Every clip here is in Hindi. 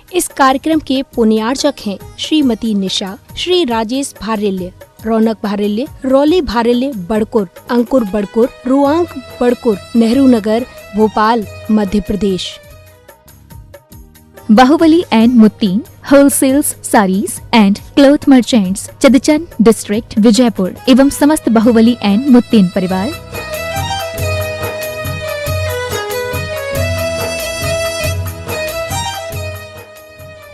इस कार्यक्रम के पुण्यार्चक हैं Shrimati Nisha, Shri Rajesh Bharelya, Raunak Bharelya, Rauli Bharelya Badkur, Ankur Badkur, Ruank Badkur, Nehru Nagar, Bhopal, Madhya Pradesh. Bahubali and Muttin wholesales saris and cloth merchants, Chadchan district, Vijaypur एवं समस्त बाहुबली एंड मुत्तीन परिवार।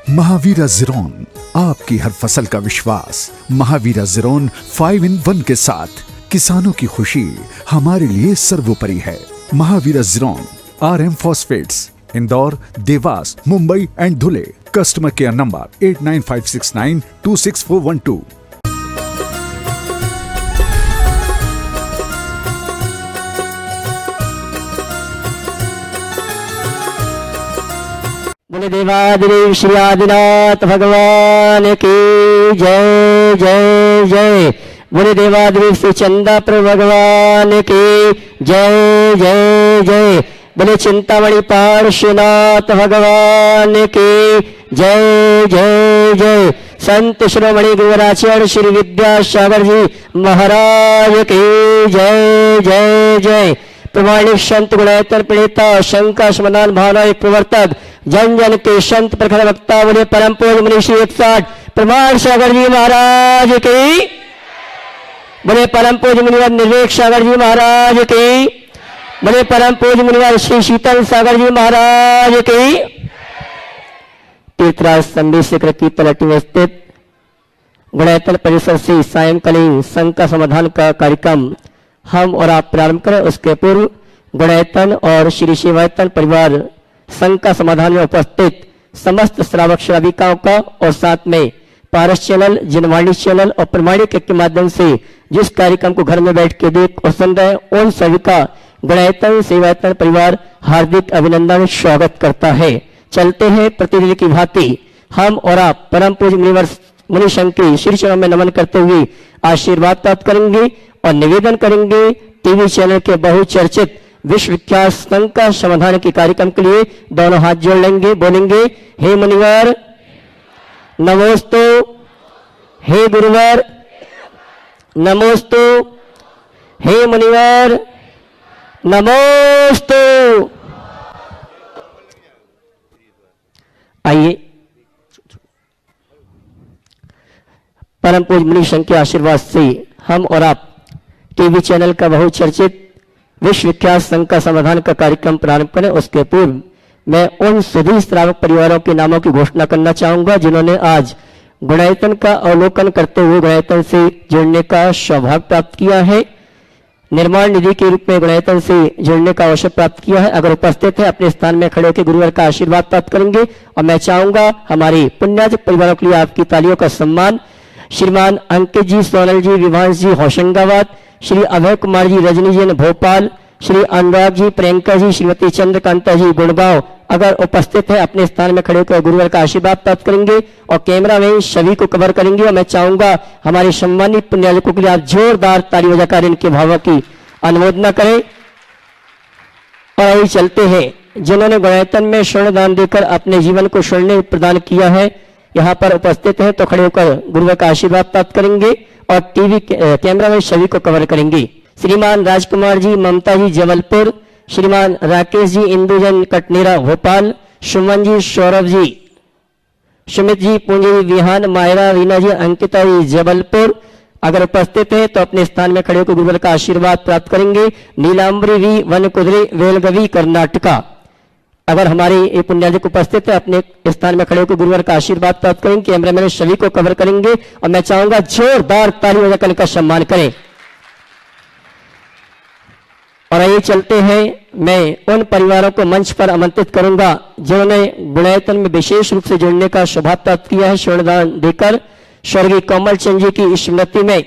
महावीरा ज़ीरोन, आपकी हर फसल का विश्वास। महावीरा ज़ीरोन 5 in 1 के साथ किसानों की खुशी हमारे लिए सर्वोपरि है। महावीरा ज़ीरोन RM phosphates, Indore, Dewas, Mumbai and Dhule. Customer care number 8956926412। बोले देवादिदेव श्री आदिनाथ भगवान की जय जय जय। बोले देवादिदेव श्री चंदापुर भगवान की जय जय जय। बोले चिंतामणि पार्श्वनाथ भगवान की जय जय जय। संत श्रोमणि गुरुराचार्य श्री विद्यासागर जी महाराज की जय जय जय। प्रमाणिक संत गुणायतन प्रणेता शंकर समाधान भावना एक प्रवर्तक, जन जन के संत प्रखर वक्ता, बोले परम पूज्य मनीषी 160 प्रमाण सागर जी महाराज की। बोले परम पूज्य मुनिवर निर्वेक सागर जी महाराज की। बोले परम पूज्य मुनिवर श्री शीतल सागर जी महाराज की। तीर्थराज संदेशकर की तलहटी में स्थित गुणायतन परिसर से सायंकालीन संकर समाधान का कार्यक्रम हम और आप प्रारंभ करें। उसके पूर्व गुणायतन और श्री शिवायतन परिवार संकर समाधान में उपस्थित समस्त श्रावक श्राविकाओं का और साथ में पारस चैनल, जनवाणी चैनल और प्रमाणिक के माध्यम से जिस कार्यक्रम को घर में बैठ के देख और सुन रहे उन सभी का गुणायतन सेवायतन परिवार हार्दिक अभिनंदन स्वागत करता है। चलते हैं प्रतिदिन की भांति हम और आप परम पूज्य मुनिवर मुनि शंकरी श्री चरणों में नमन करते हुए आशीर्वाद प्राप्त करेंगे और निवेदन करेंगे टीवी चैनल के बहुचर्चित विश्व विख्यात संकर समाधान के कार्यक्रम के लिए दोनों हाथ जोड़ लेंगे, बोलेंगे हे मुनिवर नमोस्तु, हे गुरुवर नमोस्तु, हे मुनिवर नमोस्तु। आइए परम पूज्य मुनि शंकर के आशीर्वाद से हम और आप टीवी चैनल का बहुचर्चित विश्व विख्यात संकर समाधान का कार्यक्रम प्रारंभ करें। उसके पूर्व मैं उन सभी श्रावक परिवारों के नामों की घोषणा करना चाहूंगा जिन्होंने आज गुणायतन का अवलोकन करते हुए गुणायतन से जुड़ने का सौभाग्य प्राप्त किया है, निर्माण निधि के रूप में गुणायतन से जुड़ने का अवसर प्राप्त किया है। अगर उपस्थित है अपने स्थान में खड़े होकर गुरुवर का आशीर्वाद प्राप्त करेंगे और मैं चाहूंगा हमारे पुण्यार्जक परिवारों के लिए आपकी तालियों का सम्मान। श्रीमान अंकित जी सोनल जी विभांश जी होशंगाबाद, श्री अभय कुमार जी रजनी जी भोपाल, श्री अनुराग जी प्रियंका जी, श्रीमती चंद्रकांता जी गुड़गांव अगर उपस्थित है अपने स्थान में खड़े होकर गुरुवर का आशीर्वाद प्राप्त करेंगे और कैमरा में सभी को कवर करेंगे। और मैं चाहूंगा हमारे सम्मानित पुण्यार्जकों के लिए आप जोरदार ताली बजाकर इनके भावों की अनुमोदना करें। और अभी चलते हैं जिन्होंने गुणायतन में स्वर्ण दान देकर अपने जीवन को स्वर्ण प्रदान किया है यहाँ पर उपस्थित है तो खड़े होकर गुरुवर का आशीर्वाद प्राप्त करेंगे और टीवी कैमरा में सभी को कवर करेंगे। श्रीमान राजकुमार जी ममता जी जबलपुर, श्रीमान राकेश जी इंदुजन कटनेरा भोपाल, सुमन जी सौरभ जी, सुमित जी पूंजी विहान, मायरा रीना जी अंकिता जी जबलपुर अगर उपस्थित है तो अपने स्थान में खड़े होकर गुरुवर का आशीर्वाद प्राप्त करेंगे। नीलांबरी वी वनकुदरी वेलगवी कर्नाटका अगर हमारे ये पुण्यार्जक उपस्थित है अपने स्थान में खड़े होकर गुरुवर का आशीर्वाद प्राप्त करेंगे। कैमरामैन सभी को कवर करेंगे और मैं चाहूंगा जोरदार ताली बजाकर इनका सम्मान करें। और आइए चलते हैं मैं उन परिवारों को मंच पर आमंत्रित करूंगा जिन्होंने गुणायतन में विशेष रूप से जुड़ने का सौभाग्य प्राप्त किया है स्वर्णदान देकर। स्वर्गीय कोमल चंद जी की स्मृति में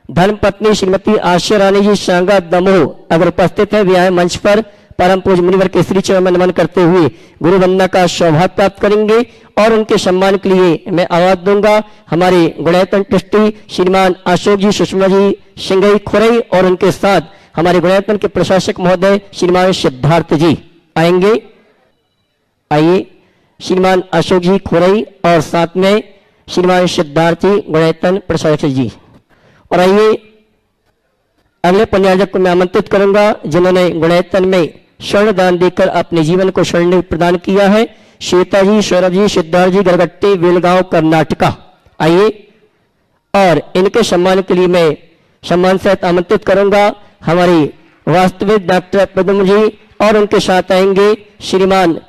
धर्मपत्नी श्रीमती आशा रानी जी शांगा दमोह अगर उपस्थित है वे आए मंच पर परम पूज्य मुनिवर के श्री चरण में नमन करते हुए गुरु वंदना का सौभाग्य प्राप्त करेंगे। और उनके सम्मान के लिए मैं आवाज दूंगा हमारे गुणायतन ट्रस्टी श्रीमान अशोक जी, सुषमा जी सिंगई खुरई और उनके साथ हमारे गुणायतन के प्रशासक महोदय श्रीमान सिद्धार्थ जी आएंगे। आइए श्रीमान अशोक जी खोरई और साथ में श्रीमान सिद्धार्थ जी गुणैतन प्रशासक जी। और आइए अगले पुण्यार्जक को मैं आमंत्रित करूंगा जिन्होंने गुणैतन में स्वर्ण दान देकर अपने जीवन को स्वर्ण प्रदान किया है। श्वेता जी, सौरभ जी, सिद्धार्थ जी, गरगट्टे, बेलगांव, कर्नाटका। आइए और इनके सम्मान के लिए मैं सम्मान सहित आमंत्रित करूंगा हमारे वास्तविक डॉक्टर प्रद्युम्न जी और उनके साथ आएंगे श्रीमान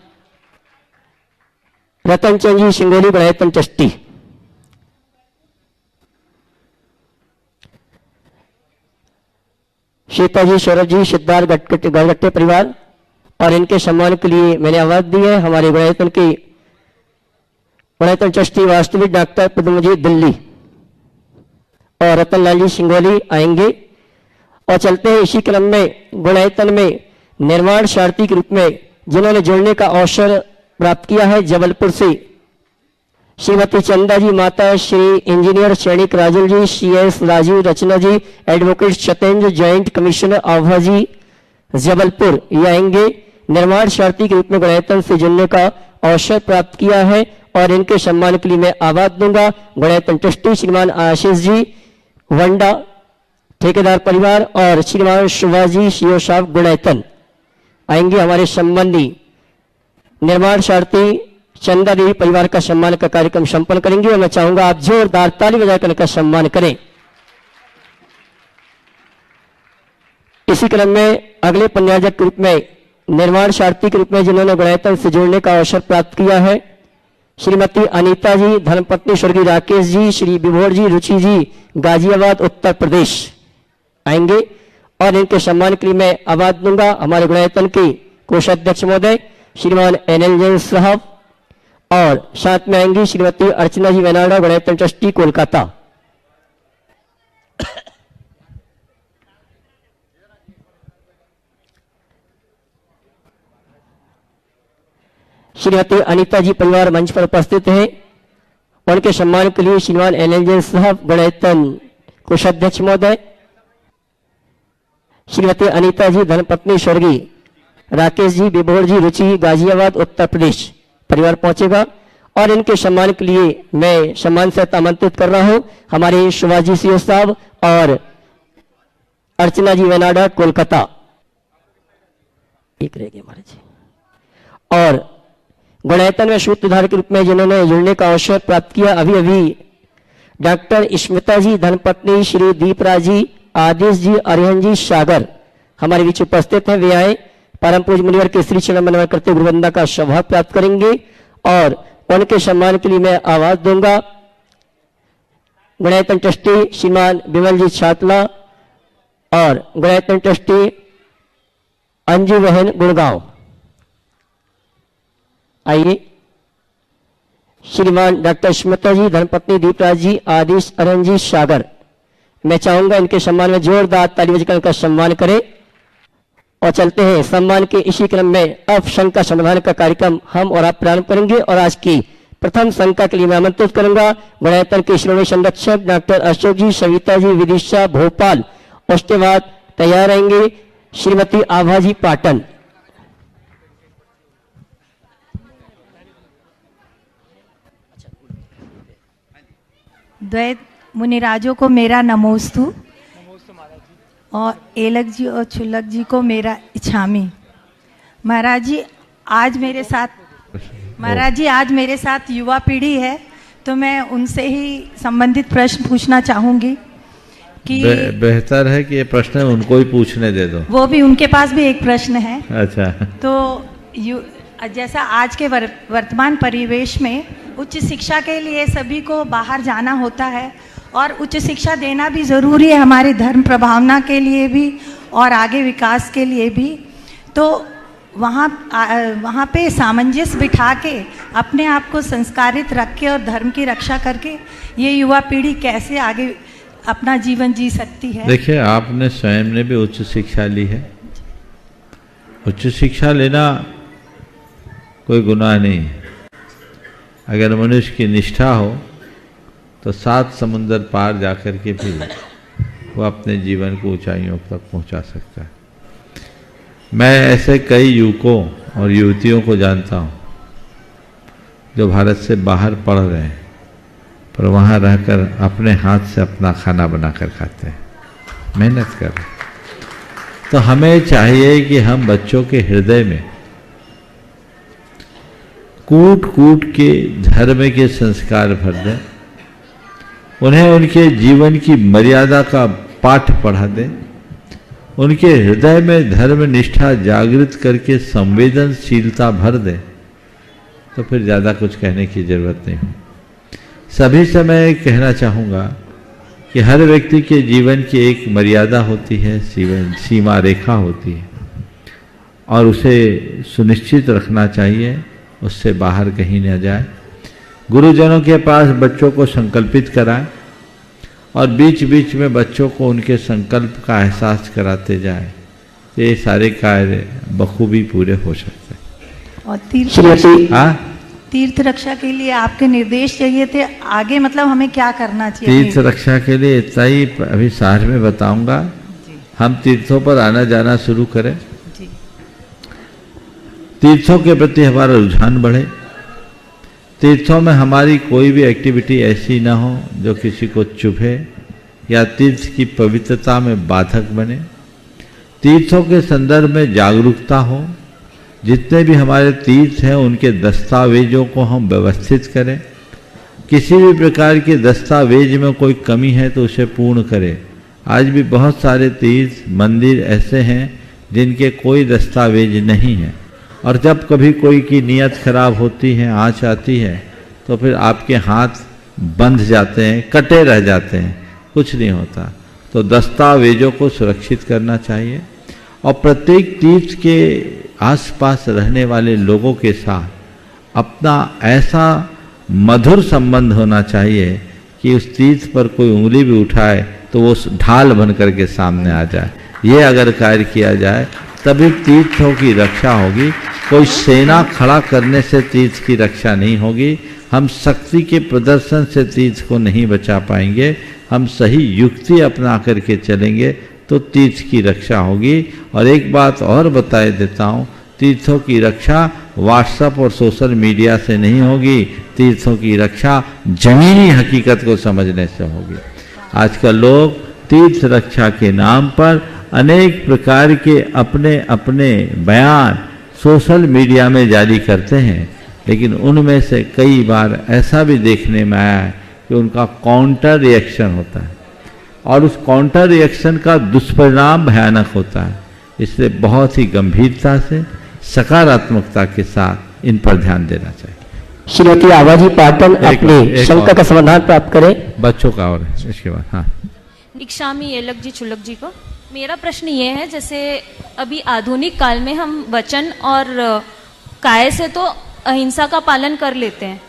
रतन चंद जी सिंगोली गुणैतन ट्रस्टी। श्वेता जी, सौरभ जी, सिद्धार्थ गरगट्टे परिवार और इनके सम्मान के लिए मैंने आवाज दी है हमारे गुणैतन के गुणैतन ट्रस्टी वास्तविक डॉक्टर प्रद्युम्न जी दिल्ली और रतन लाल जी सिंगोली आएंगे। और चलते हैं इसी क्रम में गुणैतन में निर्माण सारथी के रूप में जिन्होंने जुड़ने का अवसर प्राप्त किया है जबलपुर से श्रीमती चंदा जी, माता श्री इंजीनियर सैनिक राजुल जी, CS राजीव, रचना जी, एडवोकेट सत्येंद्र, जॉइंट कमिश्नर आभा जी जबलपुर, ये आएंगे। निर्माण सारथी के रूप में गुणैतन से जुड़ने का अवसर प्राप्त किया है और इनके सम्मान के लिए मैं आवाज दूंगा गुणैतन ट्रस्टी श्रीमान आशीष जी वंडा ठेकेदार परिवार और श्रीमान सुभाष जी सीओ साहब गुणैतन आएंगे। हमारे संबंधी निर्माण सारथी चंदा देवी परिवार का सम्मान का कार्यक्रम संपन्न करेंगे और मैं चाहूंगा आप जोरदार ताली बजाकर इनका सम्मान करें। इसी क्रम में अगले पुण्यार्जक के रूप में निर्माण सारथी के रूप में जिन्होंने गुणैतन से जुड़ने का अवसर प्राप्त किया है श्रीमती अनीता जी, धर्मपत्नी स्वर्गीय राकेश जी, श्री विभोर जी, रुचि जी, गाजियाबाद उत्तर प्रदेश आएंगे और इनके सम्मान के लिए मैं आवाज दूंगा हमारे गुणैतन के कोषाध्यक्ष महोदय श्रीमान NL जैन साहब और साथ में आएंगी श्रीमती अर्चना जी वेनाडा गुणैतन ट्रस्टी कोलकाता। श्रीमती अनीता जी परिवार मंच पर उपस्थित हैं। उनके सम्मान के लिए श्रीमान NL जैन साहब गुणैतन कोषाध्यक्ष महोदय, श्रीमती अनीता जी धर्मपत्नी स्वर्गीय राकेश जी, विभोर जी, रुचि, गाजियाबाद उत्तर प्रदेश परिवार पहुंचेगा और इनके सम्मान के लिए मैं सम्मान से आमंत्रित कर रहा हूं हमारे सुभाष जी सीओ साहब और अर्चना जी वेनाडा कोलकाता। एक रहेगी हमारे जी। और गुणैतन में सूत्रधार के रूप में जिन्होंने जुड़ने का अवसर प्राप्त किया अभी अभी डॉक्टर स्मिता जी धर्मपत्नी श्री दीपराज जी, आदेश जी, अरिहन जी, सागर हमारे बीच उपस्थित हैं। वे आए परम पूज्य मुनिवर के श्री चरण मनवा करते गुरुवंदना का सौभाग्य प्राप्त करेंगे और उनके सम्मान के लिए मैं आवाज दूंगा गुणैतन ट्रस्टी श्रीमान विमल जी छातला और गुणैतन ट्रस्टी अंजू बहन गुड़गांव। आइए श्रीमान डॉक्टर स्मिता जी धर्मपत्नी दीपराज जी, आदेश, अरन जी, सागर। मैं चाहूंगा इनके सम्मान में जोरदार ताली बजाकर का सम्मान करें और चलते हैं सम्मान के इसी क्रम में अब शंका समाधान का कार्यक्रम हम और आप प्रारंभ करेंगे और आज की प्रथम शंका के लिए मैं आमंत्रित करूंगा गुणैतन के श्रोमणी संरक्षक डॉक्टर अशोक जी, सविता जी, विदिशा भोपाल। उसके बाद तैयार रहेंगे श्रीमती आभा जी पाटन। द्वैत मुनिराजों को मेरा नमोस्तु और एलक जी और छुल्लक जी को मेरा इच्छामी। महाराज जी आज मेरे साथ युवा पीढ़ी है तो मैं उनसे ही संबंधित प्रश्न पूछना चाहूंगी कि बेहतर है कि ये प्रश्न उनको ही पूछने दे दो। वो भी उनके पास भी एक प्रश्न है। अच्छा। तो जैसा आज के वर्तमान परिवेश में उच्च शिक्षा के लिए सभी को बाहर जाना होता है और उच्च शिक्षा देना भी ज़रूरी है हमारे धर्म प्रभावना के लिए भी और आगे विकास के लिए भी। तो वहाँ पे सामंजस्य बिठा के अपने आप को संस्कारित रख के और धर्म की रक्षा करके ये युवा पीढ़ी कैसे आगे अपना जीवन जी सकती है? देखिए, आपने स्वयं ने भी उच्च शिक्षा ली है। उच्च शिक्षा लेना कोई गुनाह नहीं है। अगर मनुष्य की निष्ठा हो तो 7 समुंदर पार जाकर के भी वो अपने जीवन को ऊंचाइयों तक पहुंचा सकता है। मैं ऐसे कई युवकों और युवतियों को जानता हूं जो भारत से बाहर पढ़ रहे हैं पर वहाँ रहकर अपने हाथ से अपना खाना बनाकर खाते हैं, मेहनत कर रहे हैं। तो हमें चाहिए कि हम बच्चों के हृदय में कूट कूट के धर्म के संस्कार भर दें, उन्हें उनके जीवन की मर्यादा का पाठ पढ़ा दें, उनके हृदय में धर्म निष्ठा जागृत करके संवेदनशीलता भर दें, तो फिर ज़्यादा कुछ कहने की जरूरत नहीं हो। सभी से मैं कहना चाहूँगा कि हर व्यक्ति के जीवन की एक मर्यादा होती है, सीमा रेखा होती है, और उसे सुनिश्चित रखना चाहिए, उससे बाहर कहीं न जाए। गुरुजनों के पास बच्चों को संकल्पित कराएं और बीच बीच में बच्चों को उनके संकल्प का एहसास कराते जाएं, तो ये सारे कार्य बखूबी पूरे हो सकते हैं। और तीर्थ रक्षा के लिए आपके निर्देश चाहिए थे, आगे मतलब हमें क्या करना चाहिए? तीर्थ रक्षा के लिए इतना ही अभी सार में बताऊंगा। हम तीर्थों पर आना जाना शुरू करें, तीर्थों के प्रति हमारा रुझान बढ़े, तीर्थों में हमारी कोई भी एक्टिविटी ऐसी ना हो जो किसी को चुभे या तीर्थ की पवित्रता में बाधक बने। तीर्थों के संदर्भ में जागरूकता हो, जितने भी हमारे तीर्थ हैं उनके दस्तावेजों को हम व्यवस्थित करें, किसी भी प्रकार के दस्तावेज में कोई कमी है तो उसे पूर्ण करें। आज भी बहुत सारे तीर्थ मंदिर ऐसे हैं जिनके कोई दस्तावेज नहीं है, और जब कभी कोई की नीयत खराब होती है, आँच आती है, तो फिर आपके हाथ बंध जाते हैं, कटे रह जाते हैं, कुछ नहीं होता। तो दस्तावेजों को सुरक्षित करना चाहिए, और प्रत्येक तीर्थ के आसपास रहने वाले लोगों के साथ अपना ऐसा मधुर संबंध होना चाहिए कि उस तीर्थ पर कोई उंगली भी उठाए तो वो ढाल बन करके सामने आ जाए। ये अगर कार्य किया जाए तभी तीर्थों की रक्षा होगी। कोई सेना खड़ा करने से तीर्थ की रक्षा नहीं होगी, हम शक्ति के प्रदर्शन से तीर्थ को नहीं बचा पाएंगे। हम सही युक्ति अपना करके चलेंगे तो तीर्थ की रक्षा होगी। और एक बात और बताए देता हूँ, तीर्थों की रक्षा व्हाट्सएप और सोशल मीडिया से नहीं होगी, तीर्थों की रक्षा जमीनी हकीकत को समझने से होगी। आजकल लोग तीर्थ रक्षा के नाम पर अनेक प्रकार के अपने अपने बयान सोशल मीडिया में जारी करते हैं, लेकिन उनमें से कई बार ऐसा भी देखने में आया है कि उनका काउंटर रिएक्शन होता है, और उस काउंटर रिएक्शन का दुष्परिणाम भयानक होता है। इसलिए बहुत ही गंभीरता से सकारात्मकता के साथ इन पर ध्यान देना चाहिए। श्रीमती आवाजी पाटन अपनी शंका का समाधान प्राप्त करें। बच्चों का और इसके बाद हाँ इक्षामी येलक जी चुलक जी को मेरा प्रश्न ये है, जैसे अभी आधुनिक काल में हम वचन और काय से तो अहिंसा का पालन कर लेते हैं,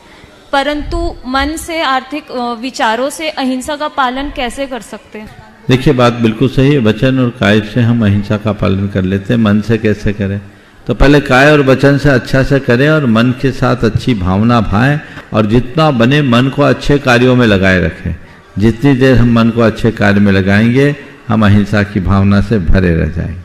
परंतु मन से, आर्थिक विचारों से अहिंसा का पालन कैसे कर सकते हैं? देखिए, बात बिल्कुल सही है। वचन और काय से हम अहिंसा का पालन कर लेते हैं, मन से कैसे करें? तो पहले काय और वचन से अच्छा से करें और मन के साथ अच्छी भावना भाएं, और जितना बने मन को अच्छे कार्यों में लगाए रखें। जितनी देर हम मन को अच्छे कार्य में लगाएंगे, हम अहिंसा की भावना से भरे रह जाएंगे।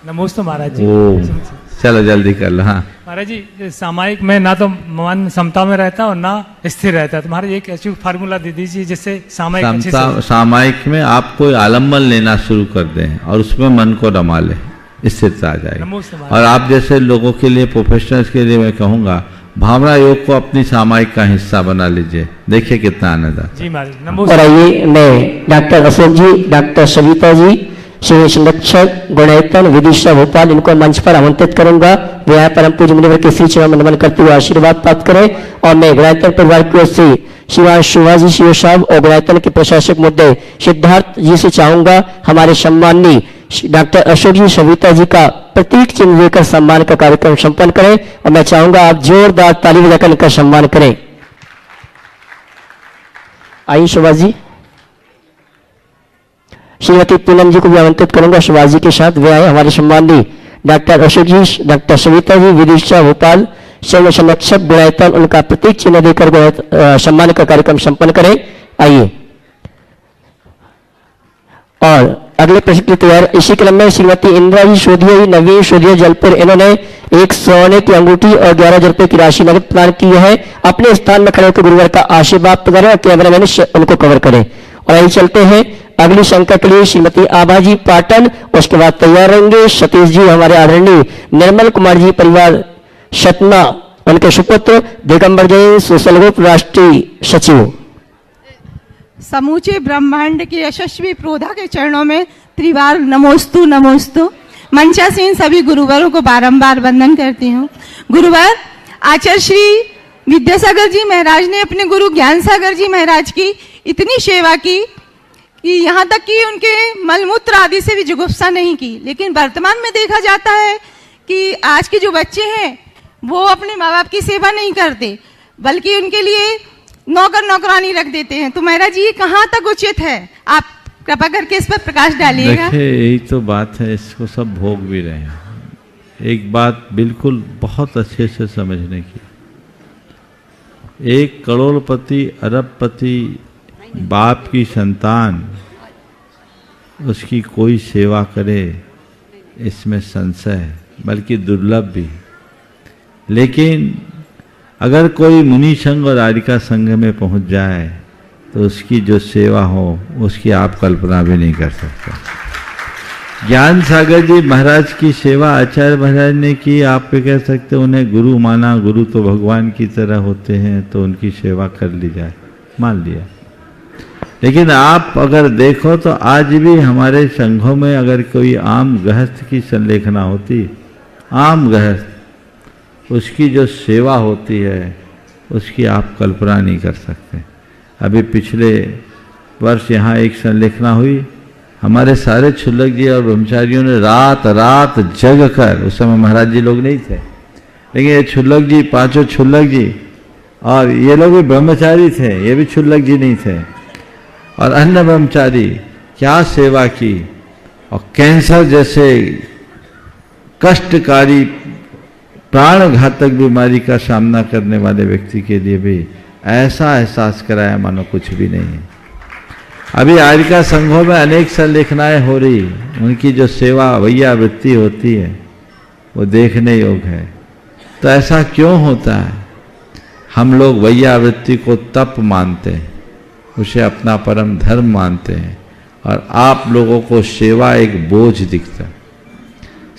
नमस्ते महाराज जी। चलो जल्दी कर लो। हाँ महाराज जी, सामायिक में ना तो मन समता में रहता और ना स्थिर रहता है, तो महाराज एक ऐसी फार्मूला दे दीजिए जिससे सामायिक सामायिक में आप कोई आलम्बन लेना शुरू कर दें और उसमें मन को रमा लें, स्थिरता आ जाएगी। और आप जैसे लोगों के लिए, प्रोफेशनल्स के लिए मैं कहूँगा, भावना योग को अपनी सामायिक का हिस्सा बना लीजिए, देखिए कितना आनंद आता है। और आइए मैं डॉक्टर अशोक जी, डॉक्टर सविता जी, श्री संरक्षक गुणायतन विदिशा भोपाल, इनको मंच पर आमंत्रित करूंगा। वे यहाँ परम पूज्य मुनिवर के श्री चरण में नमन करते हुए आशीर्वाद प्राप्त करें। और मैं गुणायतन परिवार की ओर से शिवा शिवाजी शिव साहब और गुणायतन के प्रशासक मुद्दे सिद्धार्थ जी से चाहूंगा हमारे सम्माननीय डॉक्टर अशोक जी सविता जी का प्रतीक चिन्ह देकर सम्मान का कार्यक्रम संपन्न करें। और मैं चाहूंगा आप जोरदार ताली बजाकर इनका सम्मान करें। आइए शिवाजी, श्रीमती पूनम जी को भी आमंत्रित करूंगा शिवाजी के साथ। वे आए हमारे सम्माननीय डॉक्टर अशोक जी, डॉक्टर सविता जी, विदिशा भोपाल, सर्व संरक्षक गुणायतन, उनका प्रतीक चिन्ह देकर सम्मान का कार्यक्रम संपन्न करें। आइए। और अगले प्रश्न की तैयार। इसी क्रम में श्रीमती इंदिरा जी शोधिया, नवीन शोधिया, जलपुर, इन्होंने एक सोने की अंगूठी और 11,000 रुपए की राशि नगद प्रदान की है। अपने स्थान में खड़े होकर गुरुवार का आशीर्वाद प्राप्त करें और कैमरामैन उनको कवर करें। और आइए चलते हैं अगली शंका के लिए। श्रीमती आभा जी पाटन, उसके बाद तैयार रहेंगे सतीश जी, हमारे आदरणीय निर्मल कुमार जी परिवार सतना, उनके सुपुत्र दिगंबर जैन सोशल ग्रुप राष्ट्रीय सचिव। समूचे ब्रह्मांड के यशस्वी प्रोधा के चरणों में त्रिवार नमोस्तु नमोस्तु। मंचासीन सभी गुरुवरों को बारंबार वंदन करती हूँ। गुरुवर आचार्य श्री विद्यासागर जी महाराज ने अपने गुरु ज्ञान सागर जी महाराज की इतनी सेवा की कि यहाँ तक कि उनके मलमूत्र आदि से भी जुगुप्सा नहीं की। लेकिन वर्तमान में देखा जाता है कि आज के जो बच्चे हैं वो अपने माँ बाप की सेवा नहीं करते, बल्कि उनके लिए नौकर नौकरानी रख देते हैं। तो महाराज जी ये कहाँ तक उचित है? आप कृपा करके इस पर प्रकाश डालिएगा। देखिए यही तो बात है, इसको सब भोग भी रहे हैं। एक बात बिल्कुल बहुत अच्छे से समझने की, एक करोड़पति अरबपति बाप की संतान उसकी कोई सेवा करे इसमें संशय है, बल्कि दुर्लभ भी। लेकिन अगर कोई मुनि संघ और आरिका संघ में पहुंच जाए तो उसकी जो सेवा हो उसकी आप कल्पना भी नहीं कर सकते। ज्ञान सागर जी महाराज की सेवा आचार्य महाराज ने की। आप पे कह सकते उन्हें गुरु माना, गुरु तो भगवान की तरह होते हैं, तो उनकी सेवा कर ली जाए, मान लिया। लेकिन आप अगर देखो तो आज भी हमारे संघों में अगर कोई आम गृहस्थ की संलेखना होती, आम गृहस्थ, उसकी जो सेवा होती है उसकी आप कल्पना नहीं कर सकते। अभी पिछले वर्ष यहाँ एक संलेखना हुई, हमारे सारे छुल्लक जी और ब्रह्मचारियों ने रात रात जग कर, उस समय महाराज जी लोग नहीं थे, लेकिन ये छुल्लक जी, पांचों छुल्लक जी, और ये लोग भी ब्रह्मचारी थे, ये भी छुल्लक जी नहीं थे, और अन्य ब्रह्मचारी क्या सेवा की। और कैंसर जैसे कष्टकारी प्राण घातक बीमारी का सामना करने वाले व्यक्ति के लिए भी ऐसा एहसास कराया मानो कुछ भी नहीं है। अभी आरिका संघों में अनेक संलेखनाएं हो रही, उनकी जो सेवा वैया वृत्ति होती है वो देखने योग्य है। तो ऐसा क्यों होता है? हम लोग वैया वृत्ति को तप मानते हैं, उसे अपना परम धर्म मानते हैं, और आप लोगों को सेवा एक बोझ दिखता है।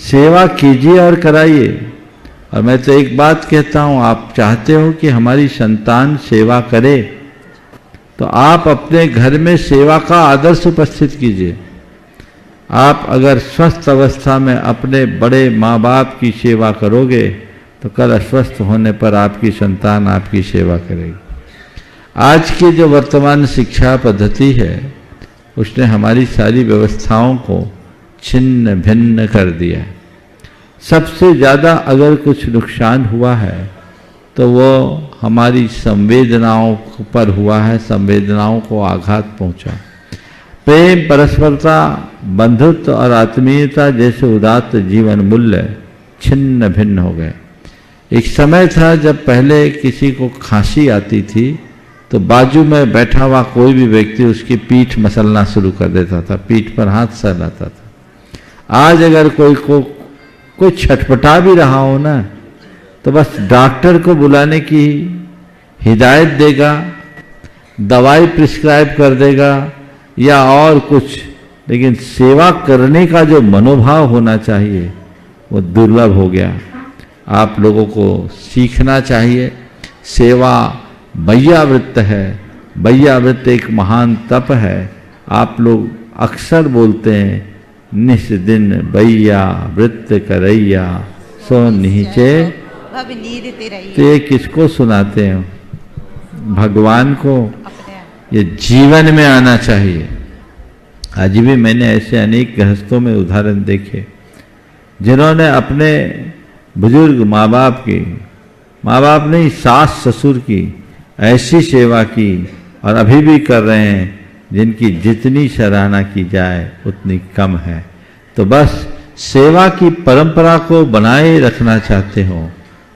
सेवा कीजिए और कराइए। और मैं तो एक बात कहता हूँ, आप चाहते हो कि हमारी संतान सेवा करे तो आप अपने घर में सेवा का आदर्श उपस्थित कीजिए। आप अगर स्वस्थ अवस्था में अपने बड़े माँ बाप की सेवा करोगे तो कल अस्वस्थ होने पर आपकी संतान आपकी सेवा करेगी। आज की जो वर्तमान शिक्षा पद्धति है उसने हमारी सारी व्यवस्थाओं को छिन्न भिन्न कर दिया है। सबसे ज़्यादा अगर कुछ नुकसान हुआ है तो वो हमारी संवेदनाओं पर हुआ है, संवेदनाओं को आघात पहुंचा। प्रेम, परस्परता, बंधुत्व और आत्मीयता जैसे उदात्त जीवन मूल्य छिन्न भिन्न हो गए। एक समय था जब पहले किसी को खांसी आती थी तो बाजू में बैठा हुआ कोई भी व्यक्ति उसकी पीठ मसलना शुरू कर देता था, पीठ पर हाथ सहलाता था। आज अगर कोई छटपटा भी रहा हो ना तो बस डॉक्टर को बुलाने की हिदायत देगा, दवाई प्रिस्क्राइब कर देगा या और कुछ, लेकिन सेवा करने का जो मनोभाव होना चाहिए वो दुर्लभ हो गया। आप लोगों को सीखना चाहिए। सेवा वैयावृत्त है, वैयावृत्त एक महान तप है। आप लोग अक्सर बोलते हैं निस दिन वैया वृत्त करैया सो नीचे, तो ये किसको सुनाते हैं? भगवान को। ये जीवन में आना चाहिए। आज भी मैंने ऐसे अनेक गृहस्थों में उदाहरण देखे जिन्होंने अपने बुजुर्ग माँ बाप की, माँ बाप नहीं सास ससुर की ऐसी सेवा की और अभी भी कर रहे हैं जिनकी जितनी सराहना की जाए उतनी कम है। तो बस सेवा की परंपरा को बनाए रखना चाहते हो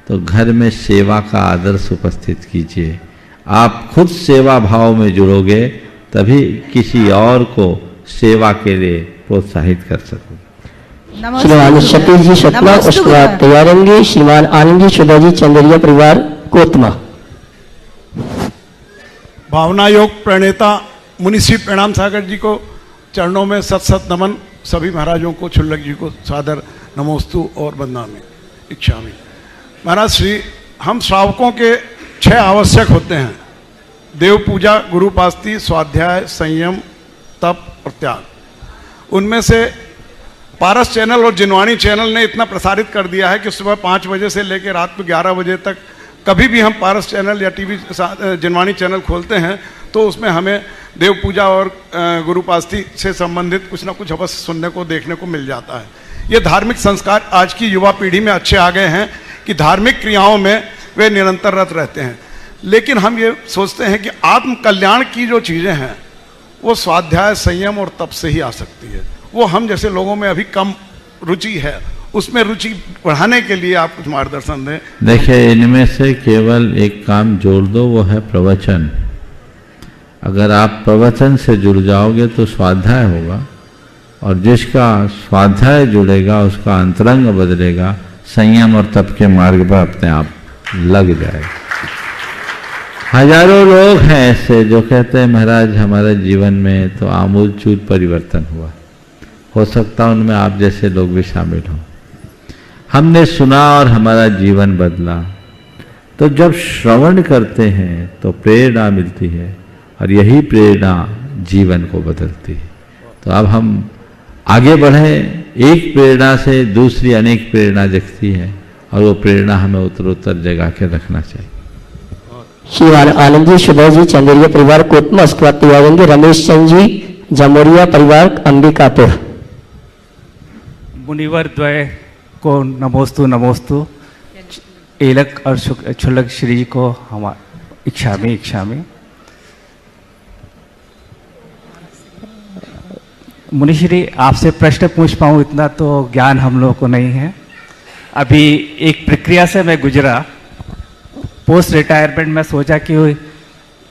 तो घर में सेवा का आदर्श उपस्थित कीजिए। आप खुद सेवा भाव में जुड़ोगे तभी किसी और को सेवा के लिए प्रोत्साहित कर सकूं। श्रीमान सतीश जी सतना, उसके बाद तैयार होंगे श्रीमान आनंद जी सुधा जी चंदेरिया परिवार कोतमा। भावना योग प्रणेता मुनिश्री प्रणाम सागर जी को चरणों में सत सत नमन, सभी महाराजों को, छुल्लक जी को सादर नमोस्तु और वंदनामि इच्छामि। महाराज श्री, हम श्रावकों के 6 आवश्यक होते हैं: देव पूजा, गुरु पास्ती, स्वाध्याय, संयम, तप और त्याग। उनमें से पारस चैनल और जिनवाणी चैनल ने इतना प्रसारित कर दिया है कि सुबह 5 बजे से लेकर रात में 11 बजे तक कभी भी हम पारस चैनल या टीवी जिनवाणी चैनल खोलते हैं तो उसमें हमें देव पूजा और गुरुपास्ती से संबंधित कुछ ना कुछ अवश्य सुनने को, देखने को मिल जाता है। ये धार्मिक संस्कार आज की युवा पीढ़ी में अच्छे आ गए हैं कि धार्मिक क्रियाओं में वे निरंतर रत रहते हैं। लेकिन हम ये सोचते हैं कि आत्म कल्याण की जो चीज़ें हैं वो स्वाध्याय, संयम और तप से ही आ सकती है। वो हम जैसे लोगों में अभी कम रुचि है, उसमें रुचि बढ़ाने के लिए आप कुछ मार्गदर्शन दें। देखिए, इनमें से केवल एक काम जोड़ दो, वो है प्रवचन। अगर आप प्रवचन से जुड़ जाओगे तो स्वाध्याय होगा, और जिसका स्वाध्याय जुड़ेगा उसका अंतरंग बदलेगा, संयम और तप के मार्ग पर अपने आप लग जाएगा। हजारों लोग हैं ऐसे जो कहते हैं महाराज हमारे जीवन में तो आमूलचूल परिवर्तन हुआ। हो सकता है उनमें आप जैसे लोग भी शामिल हों। हमने सुना और हमारा जीवन बदला। तो जब श्रवण करते हैं तो प्रेरणा मिलती है, और यही प्रेरणा जीवन को बदलती है। तो अब हम आगे बढ़ें, एक प्रेरणा से दूसरी अनेक प्रेरणा जगती है, और वो प्रेरणा हमें उत्तरोत्तर जगा के रखना चाहिए। श्रीमान आनंद जी सुधा जी चंदेरिया परिवार कोतमा, उसके बाद तैयार होंगे रमेश चंद जी जमोरिया परिवार अंबिकापुर। मुनिवर द्वय को नमोस्तु नमोस्तु, एलक और छुल्लक श्री जी को हम इच्छामि इच्छामि। मुनिश्री, आपसे प्रश्न पूछ पाऊँ इतना तो ज्ञान हम लोगों को नहीं है। अभी एक प्रक्रिया से मैं गुजरा। पोस्ट रिटायरमेंट में सोचा कि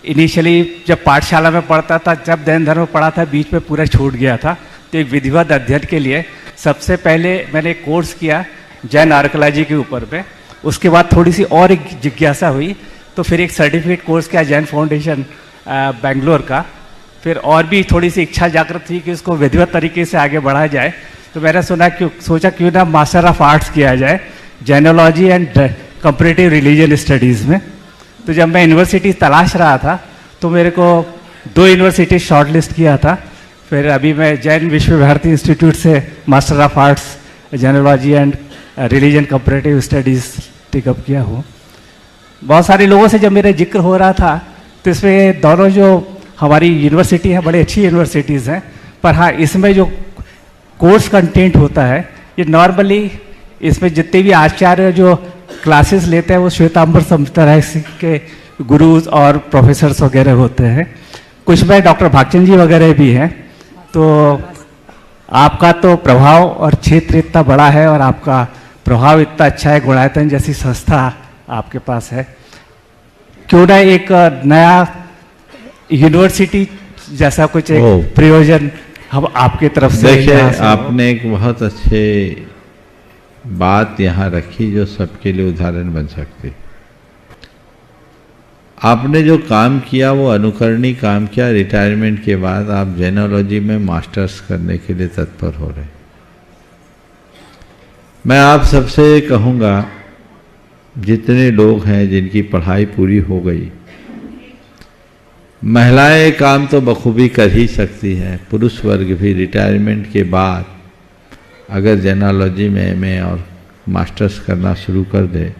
इनिशियली जब पाठशाला में पढ़ता था, जब जैन धर्म पढ़ा था, बीच में पूरा छूट गया था। तो एक विधिवत अध्ययन के लिए सबसे पहले मैंने एक कोर्स किया जैन आर्कोलॉजी के ऊपर में। उसके बाद थोड़ी सी और एक जिज्ञासा हुई, तो फिर एक सर्टिफिकेट कोर्स किया जैन फाउंडेशन बेंगलोर का। फिर और भी थोड़ी सी इच्छा जागृत थी कि उसको विधिवत तरीके से आगे बढ़ाया जाए। तो मैंने सोचा क्यों ना मास्टर ऑफ आर्ट्स किया जाए Jainology and comparative religion studies में। तो जब मैं यूनिवर्सिटी तलाश रहा था तो मेरे को 2 यूनिवर्सिटी शॉर्टलिस्ट किया था। फिर अभी मैं जैन विश्व भारती इंस्टीट्यूट से master of arts Jainology and religion comparative studies take up किया हूँ। बहुत सारे लोगों से जब मेरा जिक्र हो रहा था तो इसमें दोनों जो हमारी यूनिवर्सिटी है बड़ी अच्छी यूनिवर्सिटीज़ हैं, पर हाँ इसमें जो कोर्स कंटेंट होता है ये नॉर्मली इसमें जितने भी आचार्य जो क्लासेस लेते हैं वो श्वेतांबर संप्रदाय के गुरुज और प्रोफेसर्स वगैरह होते हैं। कुछ में डॉक्टर भागचंद जी वगैरह भी हैं। तो आपका तो प्रभाव और क्षेत्र इतना बड़ा है और आपका प्रभाव इतना अच्छा है, गुणायतन जैसी संस्था आपके पास है, क्यों ना एक नया यूनिवर्सिटी जैसा कुछ एक प्रयोजन हम आपके तरफ से। देखिए, आपने एक बहुत अच्छे बात यहाँ रखी जो सबके लिए उदाहरण बन सकती। आपने जो काम किया वो अनुकरणीय काम किया। रिटायरमेंट के बाद आप जैनोलॉजी में मास्टर्स करने के लिए तत्पर हो रहे। मैं आप सबसे कहूँगा, जितने लोग हैं जिनकी पढ़ाई पूरी हो गई, महिलाएं काम तो बखूबी कर ही सकती हैं, पुरुष वर्ग भी रिटायरमेंट के बाद अगर जैनोलॉजी में एमए और मास्टर्स करना शुरू कर दे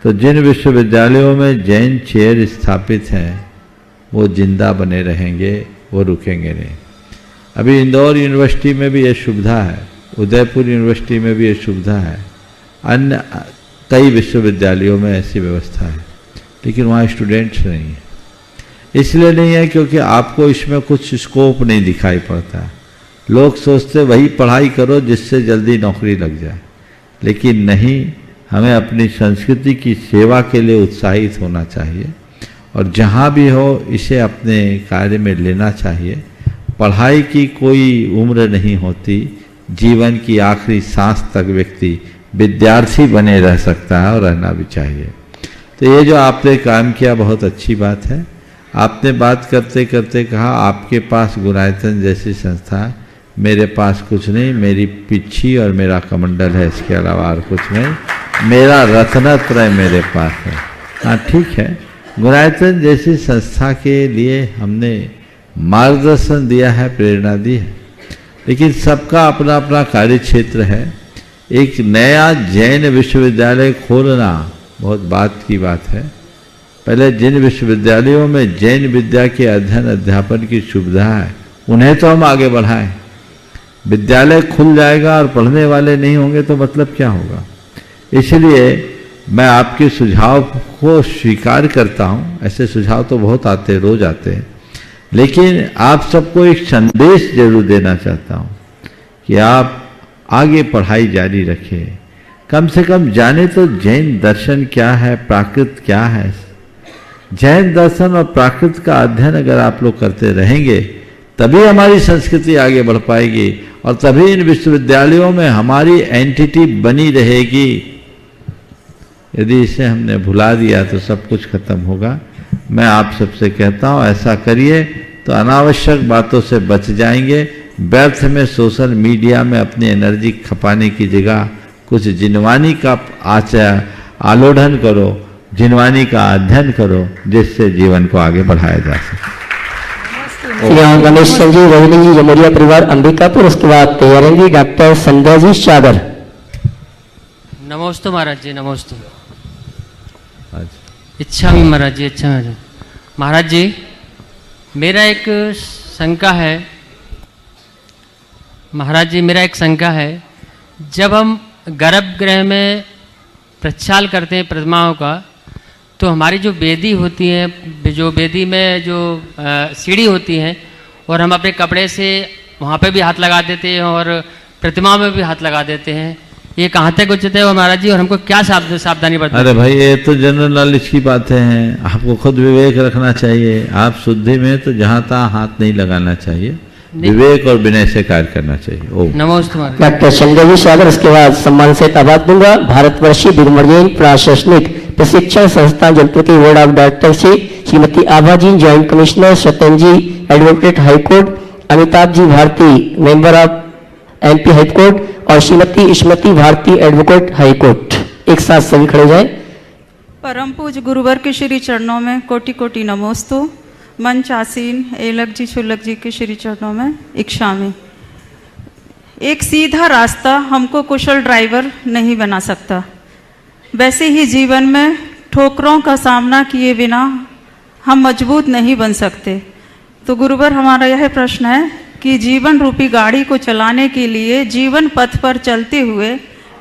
तो जिन विश्वविद्यालयों में जैन चेयर स्थापित हैं वो जिंदा बने रहेंगे, वो रुकेंगे नहीं। अभी इंदौर यूनिवर्सिटी में भी ये सुविधा है, उदयपुर यूनिवर्सिटी में भी ये सुविधा है, अन्य कई विश्वविद्यालयों में ऐसी व्यवस्था है, लेकिन वहाँ स्टूडेंट्स नहीं है। इसलिए नहीं है क्योंकि आपको इसमें कुछ स्कोप नहीं दिखाई पड़ता। लोग सोचते वही पढ़ाई करो जिससे जल्दी नौकरी लग जाए, लेकिन नहीं, हमें अपनी संस्कृति की सेवा के लिए उत्साहित होना चाहिए और जहाँ भी हो इसे अपने कार्य में लेना चाहिए। पढ़ाई की कोई उम्र नहीं होती, जीवन की आखिरी सांस तक व्यक्ति विद्यार्थी बने रह सकता है और रहना भी चाहिए। तो ये जो आपने काम किया बहुत अच्छी बात है। आपने बात करते करते कहा आपके पास गुणायतन जैसी संस्था है, मेरे पास कुछ नहीं, मेरी पिच्छी और मेरा कमंडल है, इसके अलावा और कुछ नहीं, मेरा रत्नत्रय मेरे पास है। हाँ ठीक है, गुणायतन जैसी संस्था के लिए हमने मार्गदर्शन दिया है, प्रेरणा दी है, लेकिन सबका अपना अपना कार्य क्षेत्र है। एक नया जैन विश्वविद्यालय खोलना बहुत बात की बात है। पहले जिन विश्वविद्यालयों में जैन विद्या के अध्ययन अध्यापन की सुविधा है उन्हें तो हम आगे बढ़ाएं। विद्यालय खुल जाएगा और पढ़ने वाले नहीं होंगे तो मतलब क्या होगा। इसलिए मैं आपके सुझाव को स्वीकार करता हूँ। ऐसे सुझाव तो बहुत आते हैं, रोज आते हैं, लेकिन आप सबको एक संदेश जरूर देना चाहता हूँ कि आप आगे पढ़ाई जारी रखें। कम से कम जाने तो जैन दर्शन क्या है, प्राकृत क्या है। जैन दर्शन और प्राकृत का अध्ययन अगर आप लोग करते रहेंगे तभी हमारी संस्कृति आगे बढ़ पाएगी और तभी इन विश्वविद्यालयों में हमारी एंटिटी बनी रहेगी। यदि इसे हमने भुला दिया तो सब कुछ खत्म होगा। मैं आप सबसे कहता हूँ ऐसा करिए तो अनावश्यक बातों से बच जाएंगे। व्यर्थ में सोशल मीडिया में अपनी एनर्जी खपाने की जगह कुछ जिनवानी का आलोढ़न करो, जिनवानी का अध्ययन करो, जिससे जीवन को आगे बढ़ाया जा सके। यहाँ रमेश चंद जी, रोहिणी जी, जमोरिया परिवार, अंबिकापुर। उसके बाद तैयारेंगी डॉक्टर संध्या जी सागर। नमोस्तु महाराज जी, नमोस्तु। इच्छा भी महाराज जी, अच्छा महाराज जी, मेरा एक शंका है महाराज जी, मेरा एक शंका है। जब हम गर्भगृह में प्रक्षाल करते हैं प्रतिमाओं का, तो हमारी जो वेदी होती है, जो वेदी में जो सीढ़ी होती है, और हम अपने कपड़े से वहाँ पे भी हाथ लगा देते हैं और प्रतिमा में भी हाथ लगा देते हैं, ये कहाँ तक उचित है महाराज जी, और हमको क्या सावधानी बरतनी? अरे भाई, ये तो जनरल नॉलेज की बातें हैं, आपको खुद विवेक रखना चाहिए। आप शुद्धि में तो जहाँ तहाँ हाथ नहीं लगाना चाहिए, विवेक और विनय से कार्य करना चाहिए। ओम नमोस्तु। डॉक्टर संजय जी सागर। उसके बाद सम्मान से आवाज दूंगा भारतवर्षीय दिग्मर्जन प्रशासनिक प्रशिक्षण संस्थान जयपुर के board of director Shrimati Abha ji, joint commissioner, Satyan ji advocate high court, Amitabh ji Bharti member of MP high court और श्रीमती स्मृति भारती एडवोकेट हाईकोर्ट। एक साथ सभी खड़े जाए। परम पूज गुरुवर के श्री चरणों में कोटि कोटि नमोस्तु। मंच आसीन एलक जी छुलक जी के श्री चरणों में इच्छा में। एक सीधा रास्ता हमको कुशल ड्राइवर नहीं बना सकता, वैसे ही जीवन में ठोकरों का सामना किए बिना हम मजबूत नहीं बन सकते। तो गुरुवर, हमारा यह प्रश्न है कि जीवन रूपी गाड़ी को चलाने के लिए जीवन पथ पर चलते हुए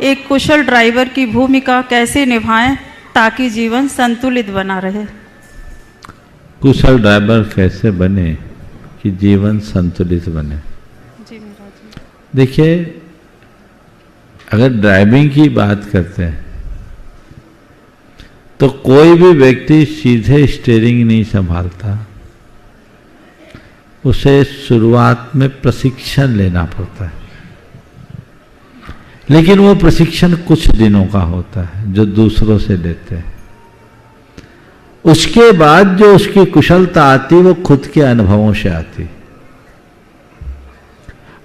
एक कुशल ड्राइवर की भूमिका कैसे निभाएं ताकि जीवन संतुलित बना रहे। कुशल ड्राइवर कैसे बने कि जीवन संतुलित बने? जी महाराज। देखिए, अगर ड्राइविंग की बात करते हैं तो कोई भी व्यक्ति सीधे स्टीयरिंग नहीं संभालता, उसे शुरुआत में प्रशिक्षण लेना पड़ता है। लेकिन वो प्रशिक्षण कुछ दिनों का होता है जो दूसरों से लेते हैं। उसके बाद जो उसकी कुशलता आती वो खुद के अनुभवों से आती।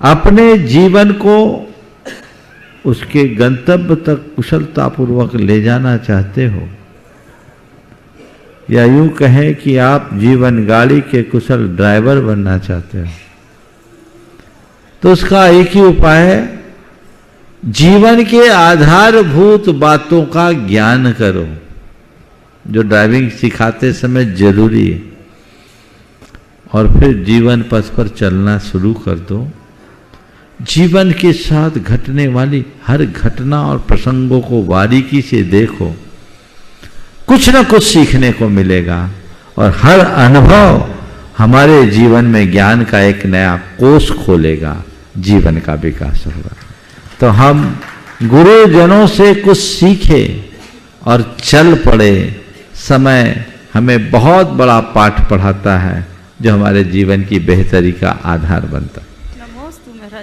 अपने जीवन को उसके गंतव्य तक कुशलतापूर्वक ले जाना चाहते हो, या यूं कहें कि आप जीवन गाड़ी के कुशल ड्राइवर बनना चाहते हो, तो उसका एक ही उपाय है, जीवन के आधारभूत बातों का ज्ञान करो जो ड्राइविंग सिखाते समय जरूरी है, और फिर जीवन पथ पर चलना शुरू कर दो। जीवन के साथ घटने वाली हर घटना और प्रसंगों को बारीकी से देखो, कुछ न कुछ सीखने को मिलेगा, और हर अनुभव हमारे जीवन में ज्ञान का एक नया कोष खोलेगा, जीवन का विकास होगा। तो हम गुरुजनों से कुछ सीखे और चल पड़े। समय हमें बहुत बड़ा पाठ पढ़ाता है, जो हमारे जीवन की बेहतरी का आधार बनता।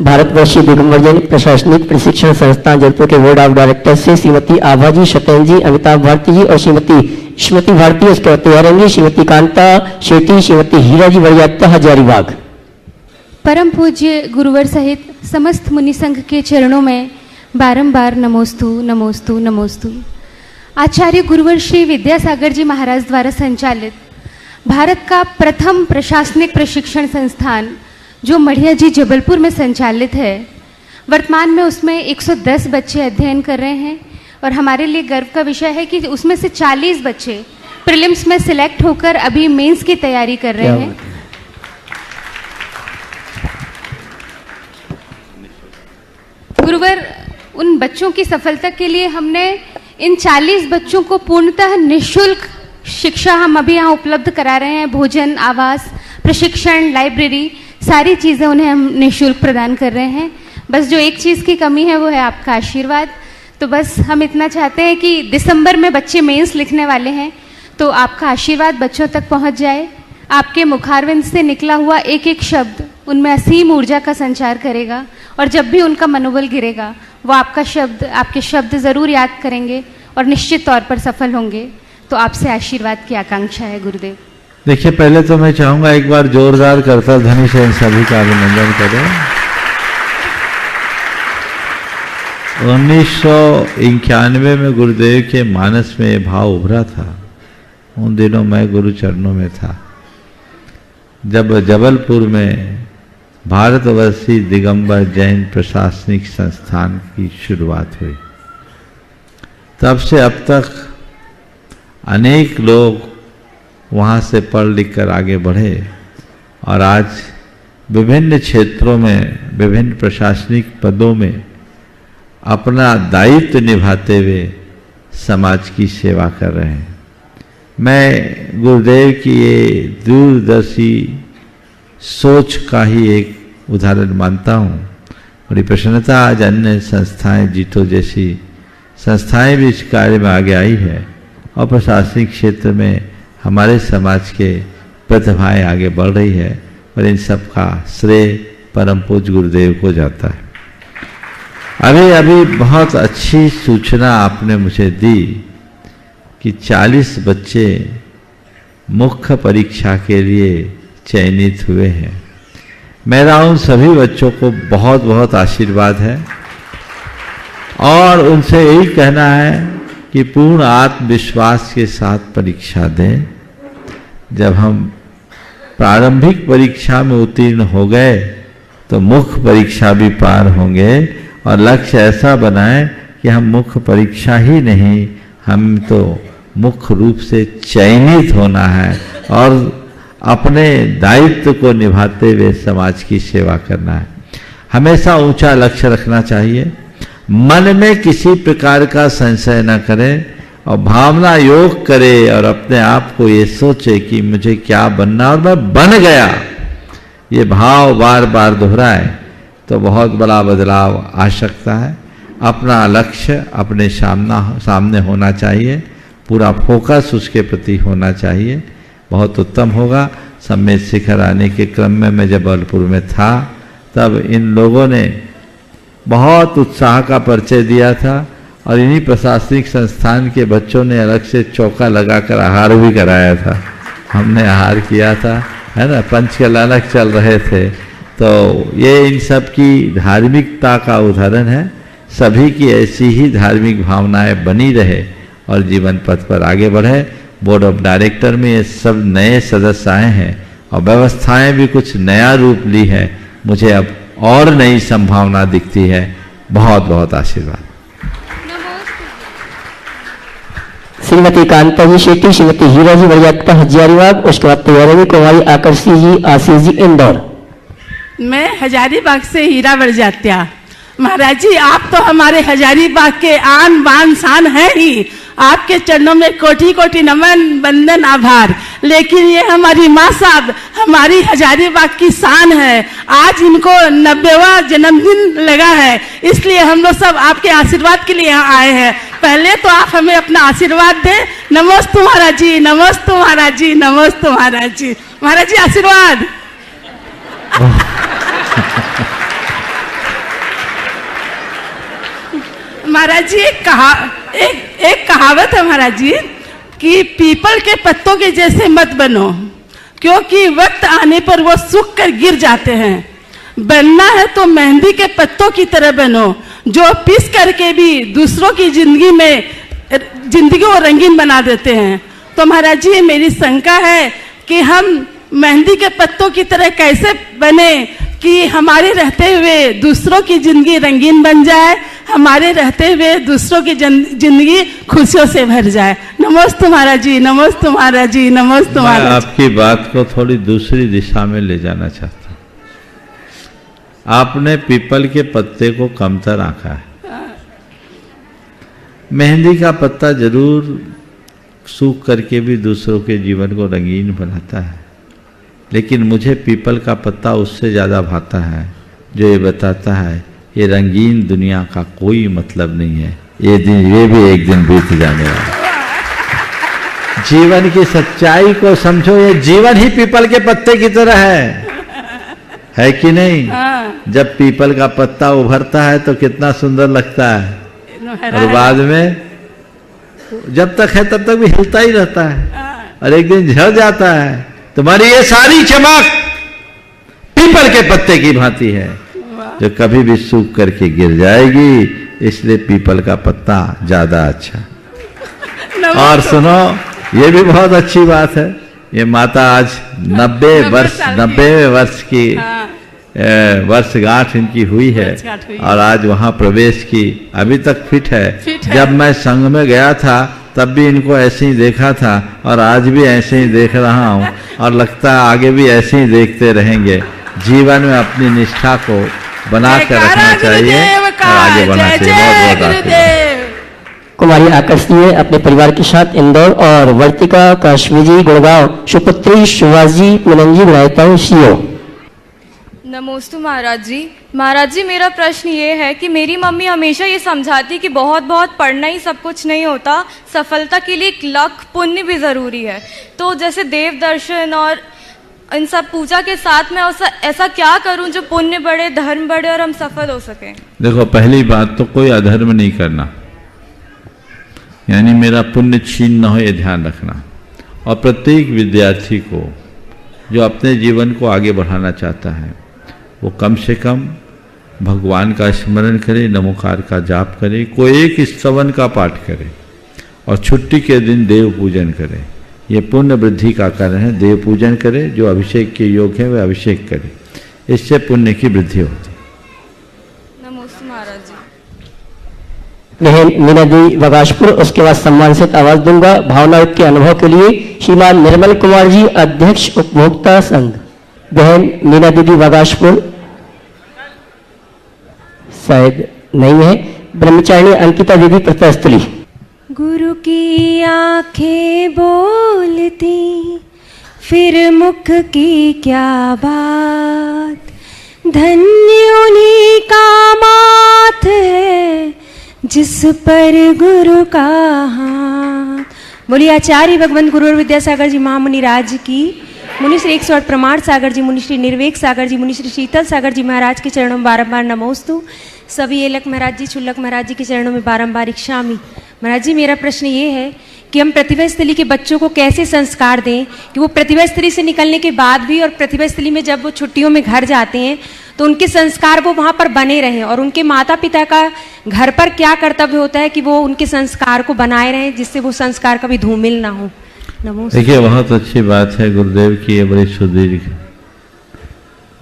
भारतवर्षीय दिगंबर जैन प्रशासनिक प्रशिक्षण संस्थान जयपुर के बोर्ड ऑफ डायरेक्टर से श्रीमती आभा जी, सत्यन जी, अमिताभ भारती जी और श्रीमती स्मृति भारती, उसके बाद तैयार श्रीमती कांता शेट्टी, श्रीमती हीरा जी वरियात्ता हजारीबाग। परम पूज्य गुरुवर सहित समस्त मुनि संघ के चरणों में बारंबार नमोस्तु नमोस्तु नमोस्तु। आचार्य गुरुवर श्री विद्यासागर जी महाराज द्वारा संचालित भारत का प्रथम प्रशासनिक प्रशिक्षण संस्थान जो मढ़िया जी जबलपुर में संचालित है, वर्तमान में उसमें 110 बच्चे अध्ययन कर रहे हैं और हमारे लिए गर्व का विषय है कि उसमें से 40 बच्चे प्रीलिम्स में सिलेक्ट होकर अभी मेंस की तैयारी कर रहे हैं। गुरुवर, उन बच्चों की सफलता के लिए हमने इन 40 बच्चों को पूर्णतः निःशुल्क शिक्षा हम अभी यहाँ उपलब्ध करा रहे हैं। भोजन, आवास, प्रशिक्षण, लाइब्रेरी, सारी चीज़ें उन्हें हम निःशुल्क प्रदान कर रहे हैं। बस जो एक चीज़ की कमी है वो है आपका आशीर्वाद। तो बस हम इतना चाहते हैं कि दिसंबर में बच्चे मेंस लिखने वाले हैं, तो आपका आशीर्वाद बच्चों तक पहुंच जाए। आपके मुखारविंद से निकला हुआ एक एक शब्द उनमें असीम ऊर्जा का संचार करेगा और जब भी उनका मनोबल गिरेगा वो आपके शब्द ज़रूर याद करेंगे और निश्चित तौर पर सफल होंगे। तो आपसे आशीर्वाद की आकांक्षा है गुरुदेव। देखिए, पहले तो मैं चाहूंगा एक बार जोरदार करताल ध्वनि से इन सभी का अभिनंदन करें। 1991 में गुरुदेव के मानस में ये भाव उभरा था। उन दिनों मैं गुरु चरणों में था, जब जबलपुर में भारतवर्षीय दिगंबर जैन प्रशासनिक संस्थान की शुरुआत हुई। तब से अब तक अनेक लोग वहाँ से पढ़ लिख कर आगे बढ़े और आज विभिन्न क्षेत्रों में, विभिन्न प्रशासनिक पदों में अपना दायित्व निभाते हुए समाज की सेवा कर रहे हैं। मैं गुरुदेव की ये दूरदर्शी सोच का ही एक उदाहरण मानता हूँ। बड़ी प्रसन्नता आज अन्य संस्थाएं, जीतो जैसी संस्थाएं भी इस कार्य में आगे आई है और प्रशासनिक क्षेत्र में हमारे समाज के प्रतिभाएं आगे बढ़ रही है और इन सब का श्रेय परम पूज्य गुरुदेव को जाता है। अभी बहुत अच्छी सूचना आपने मुझे दी कि 40 बच्चे मुख्य परीक्षा के लिए चयनित हुए हैं। मेरा उन सभी बच्चों को बहुत बहुत आशीर्वाद है और उनसे यही कहना है कि पूर्ण आत्मविश्वास के साथ परीक्षा दें। जब हम प्रारंभिक परीक्षा में उत्तीर्ण हो गए तो मुख्य परीक्षा भी पार होंगे और लक्ष्य ऐसा बनाएं कि हम मुख्य परीक्षा ही नहीं, हम तो मुख्य रूप से चयनित होना है और अपने दायित्व को निभाते हुए समाज की सेवा करना है। हमेशा ऊंचा लक्ष्य रखना चाहिए, मन में किसी प्रकार का संशय न करें और भावना योग करे और अपने आप को ये सोचे कि मुझे क्या बनना और मैं बन गया। ये भाव बार बार दोहराए तो बहुत बड़ा बदलाव आ सकता है। अपना लक्ष्य अपने सामने होना चाहिए, पूरा फोकस उसके प्रति होना चाहिए, बहुत उत्तम होगा। सम्मेद शिखर आने के क्रम में मैं जबलपुर में था, तब इन लोगों ने बहुत उत्साह का परिचय दिया था और इन्हीं प्रशासनिक संस्थान के बच्चों ने अलग से चौका लगाकर आहार भी कराया था। हमने आहार किया था, है ना, पंचकल अलग चल रहे थे। तो ये इन सब की धार्मिकता का उदाहरण है। सभी की ऐसी ही धार्मिक भावनाएं बनी रहे और जीवन पथ पर आगे बढ़े। बोर्ड ऑफ डायरेक्टर में ये सब नए सदस्य आए हैं और व्यवस्थाएं भी कुछ नया रूप ली है। मुझे अब और नई संभावना दिखती है। बहुत बहुत आशीर्वाद। श्रीमती कांता जी शेट्टी, श्रीमती हीरा जी वरियात्ता हजारीबाग, उसके बाद तैयार कुमारी आकर्षी जी, आशीष जी इंदौर। मैं हजारीबाग से हीरा वरियात्ता। महाराज जी, आप तो हमारे हजारीबाग के आन बान शान है ही। आपके चरणों में कोटि कोटि नमन, वंदन, आभार। लेकिन ये हमारी माँ साहब हमारी हजारीबाग की शान है। आज इनको 90वां जन्मदिन लगा है, इसलिए हम लोग सब आपके आशीर्वाद के लिए यहाँ आए हैं। पहले तो आप हमें अपना आशीर्वाद दें। नमस्ते महाराज जी, नमस्ते महाराज जी, नमस्ते महाराज जी। महाराज जी आशीर्वाद। महाराज जी एक कहावत है महाराज जी कि पीपल के पत्तों के जैसे मत बनो, क्योंकि वक्त आने पर वो सूख कर गिर जाते हैं। बनना है तो मेहंदी के पत्तों की तरह बनो, जो पीस करके भी दूसरों की जिंदगी को रंगीन बना देते हैं। तो महाराज जी मेरी शंका है कि हम मेहंदी के पत्तों की तरह कैसे बने कि हमारे रहते हुए दूसरों की जिंदगी रंगीन बन जाए, हमारे रहते हुए दूसरों की जिंदगी खुशियों से भर जाए। नमस्ते महाराज जी, नमस्ते महाराज जी, नमस्ते महाराज। मैं आपकी बात को थोड़ी दूसरी दिशा में ले जाना चाहता हूँ। आपने पीपल के पत्ते को कमतर आंका है। मेहंदी का पत्ता जरूर सूख करके भी दूसरों के जीवन को रंगीन बनाता है, लेकिन मुझे पीपल का पत्ता उससे ज़्यादा भाता है जो ये बताता है ये रंगीन दुनिया का कोई मतलब नहीं है, ये भी एक दिन बीत जाने वाला। जीवन की सच्चाई को समझो, ये जीवन ही पीपल के पत्ते की तरह है कि नहीं? जब पीपल का पत्ता उभरता है तो कितना सुंदर लगता है, और बाद में जब तक है तब तक भी हिलता ही रहता है, और एक दिन झड़ जाता है। तुम्हारी ये सारी चमक पीपल के पत्ते की भांति है जो कभी भी सूख करके गिर जाएगी, इसलिए पीपल का पत्ता ज्यादा अच्छा। और सुनो, ये भी बहुत अच्छी बात है, ये माता आज 90वें वर्ष की वर्षगांठ इनकी हुई है, और आज वहां प्रवेश की, अभी तक फिट है। जब मैं संघ में गया था तब भी इनको ऐसे ही देखा था, और आज भी ऐसे ही देख रहा हूँ, और लगता है आगे भी ऐसे ही देखते रहेंगे। जीवन में अपनी निष्ठा को बना कर रखना चाहिए और आगे बढ़ना चाहिए। बहुत बहुत कुमारी आकर्षणी है अपने परिवार के साथ इंदौर, और वर्तिका काश्मीरी गुड़गांव, सुपुत्री शिवाजी मिलनजी विधायिका सीओ। नमोस्तु महाराज जी। महाराज जी मेरा प्रश्न ये है कि मेरी मम्मी हमेशा ये समझाती कि बहुत बहुत पढ़ना ही सब कुछ नहीं होता, सफलता के लिए एक लक पुण्य भी ज़रूरी है। तो जैसे देव दर्शन और इन सब पूजा के साथ में ऐसा क्या करूं जो पुण्य बढ़े, धर्म बढ़े और हम सफल हो सकें? देखो, पहली बात तो कोई अधर्म नहीं करना, यानी मेरा पुण्य छीन न हो, ये ध्यान रखना। और प्रत्येक विद्यार्थी को जो अपने जीवन को आगे बढ़ाना चाहता है वो कम से कम भगवान का स्मरण करे, नमोकार का जाप करे, कोई एक स्तवन का पाठ करे, और छुट्टी के दिन देव पूजन करे। ये पुण्य वृद्धि का कारण है। देव पूजन करे, जो अभिषेक के योग है वह अभिषेक करे, इससे पुण्य की वृद्धि होती है। नमस्ते महाराज जी। बहन मीना दी बगाशपुर, उसके बाद सम्मान से आवाज दूंगा भावनायुक्त के अनुभव के लिए श्रीमान निर्मल कुमार जी, अध्यक्ष उपभोक्ता संघ। बहन मीना दीदी बगाशपुर शायद नहीं है। ब्रह्मचारिणी अंकिता दीदी प्रत्यस्थली। गुरु की आंखें बोलती फिर मुख की क्या बात, धन्य उन्हीं का माथ है जिस पर गुरु का हाथ। बोलिए आचार्य भगवंत गुरु विद्यासागर जी महामुनि राज की, मुनि श्री 108 प्रमाण सागर जी, मुनि श्री निर्वेक सागर जी, मुनि श्री शीतल सागर जी महाराज के चरणों में बारंबार नमोस्तु। सभी एलक महाराज जी, छुल्लक महाराज जी के चरणों में बारंबार इक्षामि। महाराज जी मेरा प्रश्न ये है कि हम प्रतिभा स्थली के बच्चों को कैसे संस्कार दें कि वो प्रतिभा स्थली से निकलने के बाद भी और प्रतिभा स्थली में जब वो छुट्टियों में घर जाते हैं तो उनके संस्कार वो वहाँ पर बने रहें, और उनके माता पिता का घर पर क्या कर्तव्य होता है कि वो उनके संस्कार को बनाए रहें, जिससे वो संस्कार कभी धूमिल ना हो। नमस्ते। देखिए, बहुत अच्छी बात है, गुरुदेव की ये बड़ी सुदीर्घ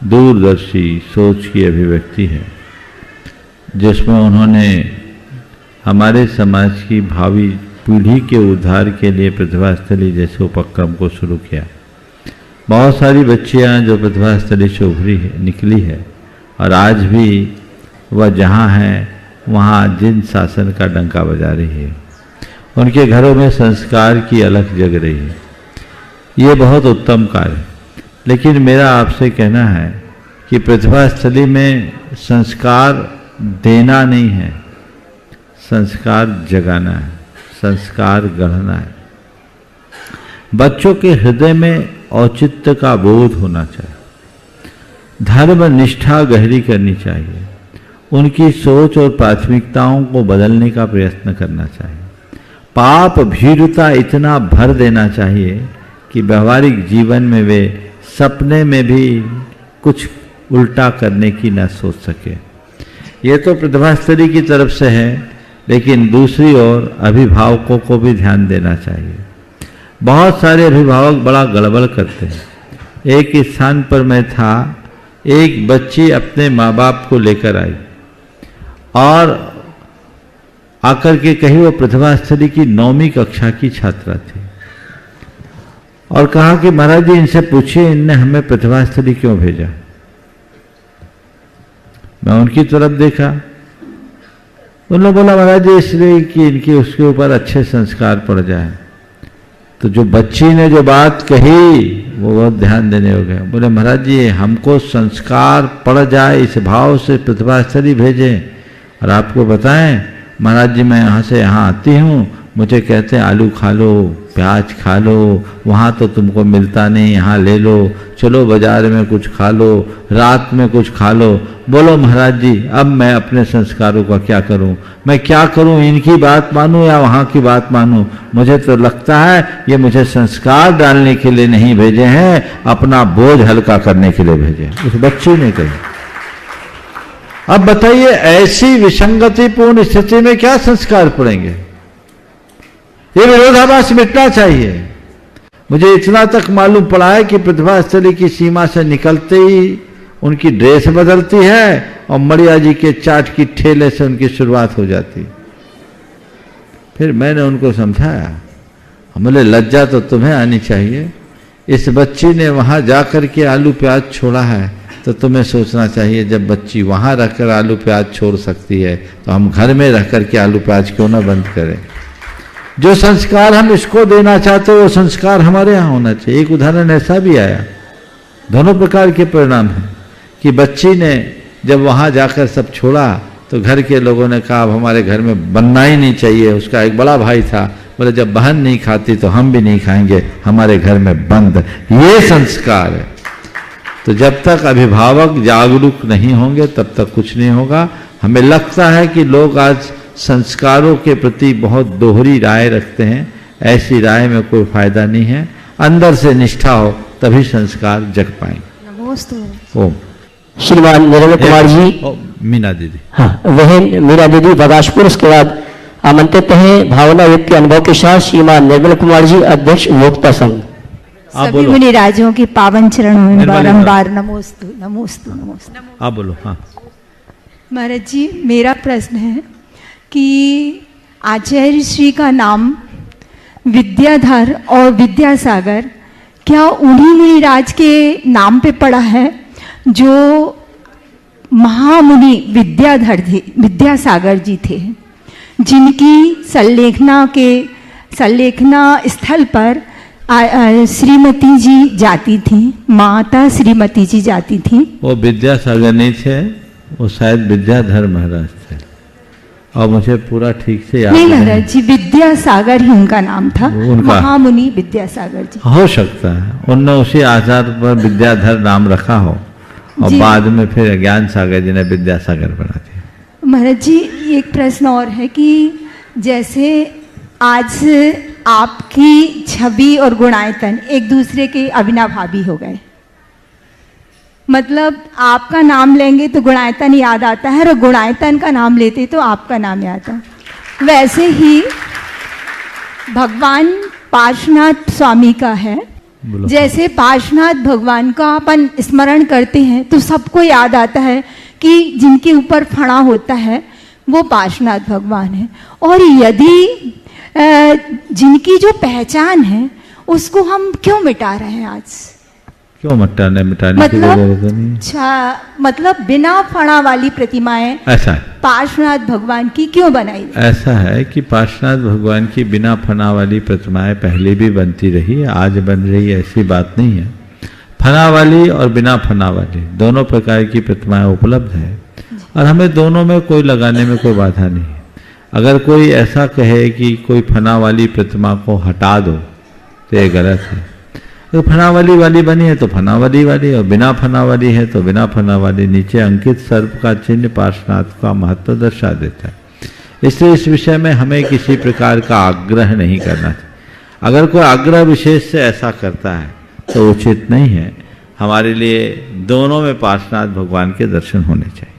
दूरदर्शी सोच की अभिव्यक्ति है, जिसमें उन्होंने हमारे समाज की भावी पीढ़ी के उद्धार के लिए प्रतिभा स्थली जैसे उपक्रम को शुरू किया। बहुत सारी बच्चियां जो प्रतिभा स्थली से उभरी है, निकली है, और आज भी वह जहां है वहां जिन शासन का डंका बजा रही है, उनके घरों में संस्कार की अलख जग रही है। ये बहुत उत्तम कार्य है, लेकिन मेरा आपसे कहना है कि प्रतिभा स्थली में संस्कार देना नहीं है, संस्कार जगाना है, संस्कार गढ़ना है। बच्चों के हृदय में औचित्य का बोध होना चाहिए, धर्म निष्ठा गहरी करनी चाहिए, उनकी सोच और प्राथमिकताओं को बदलने का प्रयत्न करना चाहिए, पाप भीरुता इतना भर देना चाहिए कि व्यवहारिक जीवन में वे सपने में भी कुछ उल्टा करने की न सोच सके। ये तो प्रतिभास्तरी की तरफ से है, लेकिन दूसरी ओर अभिभावकों को भी ध्यान देना चाहिए। बहुत सारे अभिभावक बड़ा गड़बड़ करते हैं। एक स्थान पर मैं था, एक बच्ची अपने माँ बाप को लेकर आई और आकर के कही वो प्रतिभास्तरी की 9वीं कक्षा की छात्रा थी और कहा कि महाराज जी इनसे पूछिए इनने हमें प्रतिभास्तरी क्यों भेजा। मैं उनकी तरफ देखा, उन्होंने बोला महाराज जी इसलिए कि इनके उसके ऊपर अच्छे संस्कार पड़ जाए। तो जो बच्ची ने जो बात कही वो बहुत ध्यान देने हो गया। बोले महाराज जी हमको संस्कार पड़ जाए इस भाव से प्रतिभास्तरी भेजें, और आपको बताएं महाराज जी मैं यहाँ से यहाँ आती हूँ, मुझे कहते हैं आलू खा लो, प्याज खा लो, वहाँ तो तुमको मिलता नहीं, यहाँ ले लो, चलो बाजार में कुछ खा लो, रात में कुछ खा लो। बोलो महाराज जी अब मैं अपने संस्कारों का क्या करूं, मैं क्या करूं, इनकी बात मानूं या वहां की बात मानूं। मुझे तो लगता है ये मुझे संस्कार डालने के लिए नहीं भेजे हैं, अपना बोझ हल्का करने के लिए भेजे। उस बच्ची ने कही। अब बताइए ऐसी विसंगतिपूर्ण स्थिति में क्या संस्कार पड़ेंगे। ये विरोधाभास मिटना चाहिए। मुझे इतना तक मालूम पड़ा है कि प्रतिभास्थली की सीमा से निकलते ही उनकी ड्रेस बदलती है और मड़िया जी के चाट की ठेले से उनकी शुरुआत हो जाती। फिर मैंने उनको समझाया, बोले लज्जा तो तुम्हें आनी चाहिए। इस बच्ची ने वहां जाकर के आलू प्याज छोड़ा है तो तुम्हें सोचना चाहिए जब बच्ची वहां रहकर आलू प्याज छोड़ सकती है तो हम घर में रह कर के आलू प्याज क्यों ना बंद करें। जो संस्कार हम इसको देना चाहते वो संस्कार हमारे यहाँ होना चाहिए। एक उदाहरण ऐसा भी आया, दोनों प्रकार के परिणाम हैं कि बच्ची ने जब वहाँ जाकर सब छोड़ा तो घर के लोगों ने कहा अब हमारे घर में बनना ही नहीं चाहिए। उसका एक बड़ा भाई था, बोले जब बहन नहीं खाती तो हम भी नहीं खाएंगे, हमारे घर में बंद। ये संस्कार है। तो जब तक अभिभावक जागरूक नहीं होंगे तब तक कुछ नहीं होगा। हमें लगता है कि लोग आज संस्कारों के प्रति बहुत दोहरी राय रखते हैं, ऐसी राय में कोई फायदा नहीं है। अंदर से निष्ठा हो तभी संस्कार जग पाएंगे। ओम। श्रीमान नरेंद्र कुमार जी, मीना दीदी, हाँ वह मीना दीदी बगाशपुर। उसके बाद आमंत्रित हैं भावना युक्त के अनुभव के साथ श्रीमान निर्मल कुमार जी, अध्यक्ष वक्ता संघ। सभी मुनि राजों के पावन चरणों में बारंबार नमोस्तु नमोस्तु नमोस्तु। आप बोलो। हाँ महाराज जी, मेरा प्रश्न है कि आचार्य श्री का नाम विद्याधर और विद्यासागर क्या उन्हीं मुनिराज के नाम पे पड़ा है जो महामुनि विद्याधर थे, विद्यासागर जी थे, जिनकी संलेखना स्थल पर श्रीमती जी जाती थी, माता श्रीमती जी जाती थी। वो विद्यासागर नहीं थे, वो शायद विद्याधर महाराज थे और मुझे पूरा ठीक से याद नहीं महाराज जी, विद्यासागर ही उनका नाम था, महामुनि विद्यासागर जी। हो सकता है उनने उसी आधार पर विद्याधर नाम रखा हो और बाद में फिर ज्ञान सागर जी ने विद्यासागर बना दिया। महाराज जी एक प्रश्न और है कि जैसे आज आपकी छवि और गुणायतन एक दूसरे के अविनाभावी हो गए, मतलब आपका नाम लेंगे तो गुणायतन याद आता है और गुणायतन का नाम लेते तो आपका नाम याद आता है। वैसे ही भगवान पार्श्वनाथ स्वामी का है, जैसे पार्श्वनाथ भगवान का अपन स्मरण करते हैं तो सबको याद आता है कि जिनके ऊपर फणा होता है वो पार्श्वनाथ भगवान है। और यदि जिनकी जो पहचान है उसको हम क्यों मिटा रहे हैं आज? क्यों मिटाने की जरूरत नहीं। मतलब बिना फणा वाली प्रतिमाएं ऐसा है पार्श्वनाथ भगवान की क्यों बनाई? ऐसा है कि पार्श्वनाथ भगवान की बिना फना वाली प्रतिमाएं पहले भी बनती रही, आज बन रही है, ऐसी बात नहीं है। फना वाली और बिना फना वाली दोनों प्रकार की प्रतिमाएं उपलब्ध है और हमें दोनों में कोई लगाने में कोई बाधा नहीं है। अगर कोई ऐसा कहे कि कोई फना वाली प्रतिमा को हटा दो तो ये गलत है। तो फनावली वाली बनी है तो फनावली वाली, और बिना फनावली है तो बिना फनावली। नीचे अंकित सर्प का चिन्ह पार्श्वनाथ का महत्व दर्शा देता है। इसलिए इस विषय में हमें किसी प्रकार का आग्रह नहीं करना चाहिए। अगर कोई आग्रह विशेष से ऐसा करता है तो उचित नहीं है। हमारे लिए दोनों में पार्श्वनाथ भगवान के दर्शन होने चाहिए।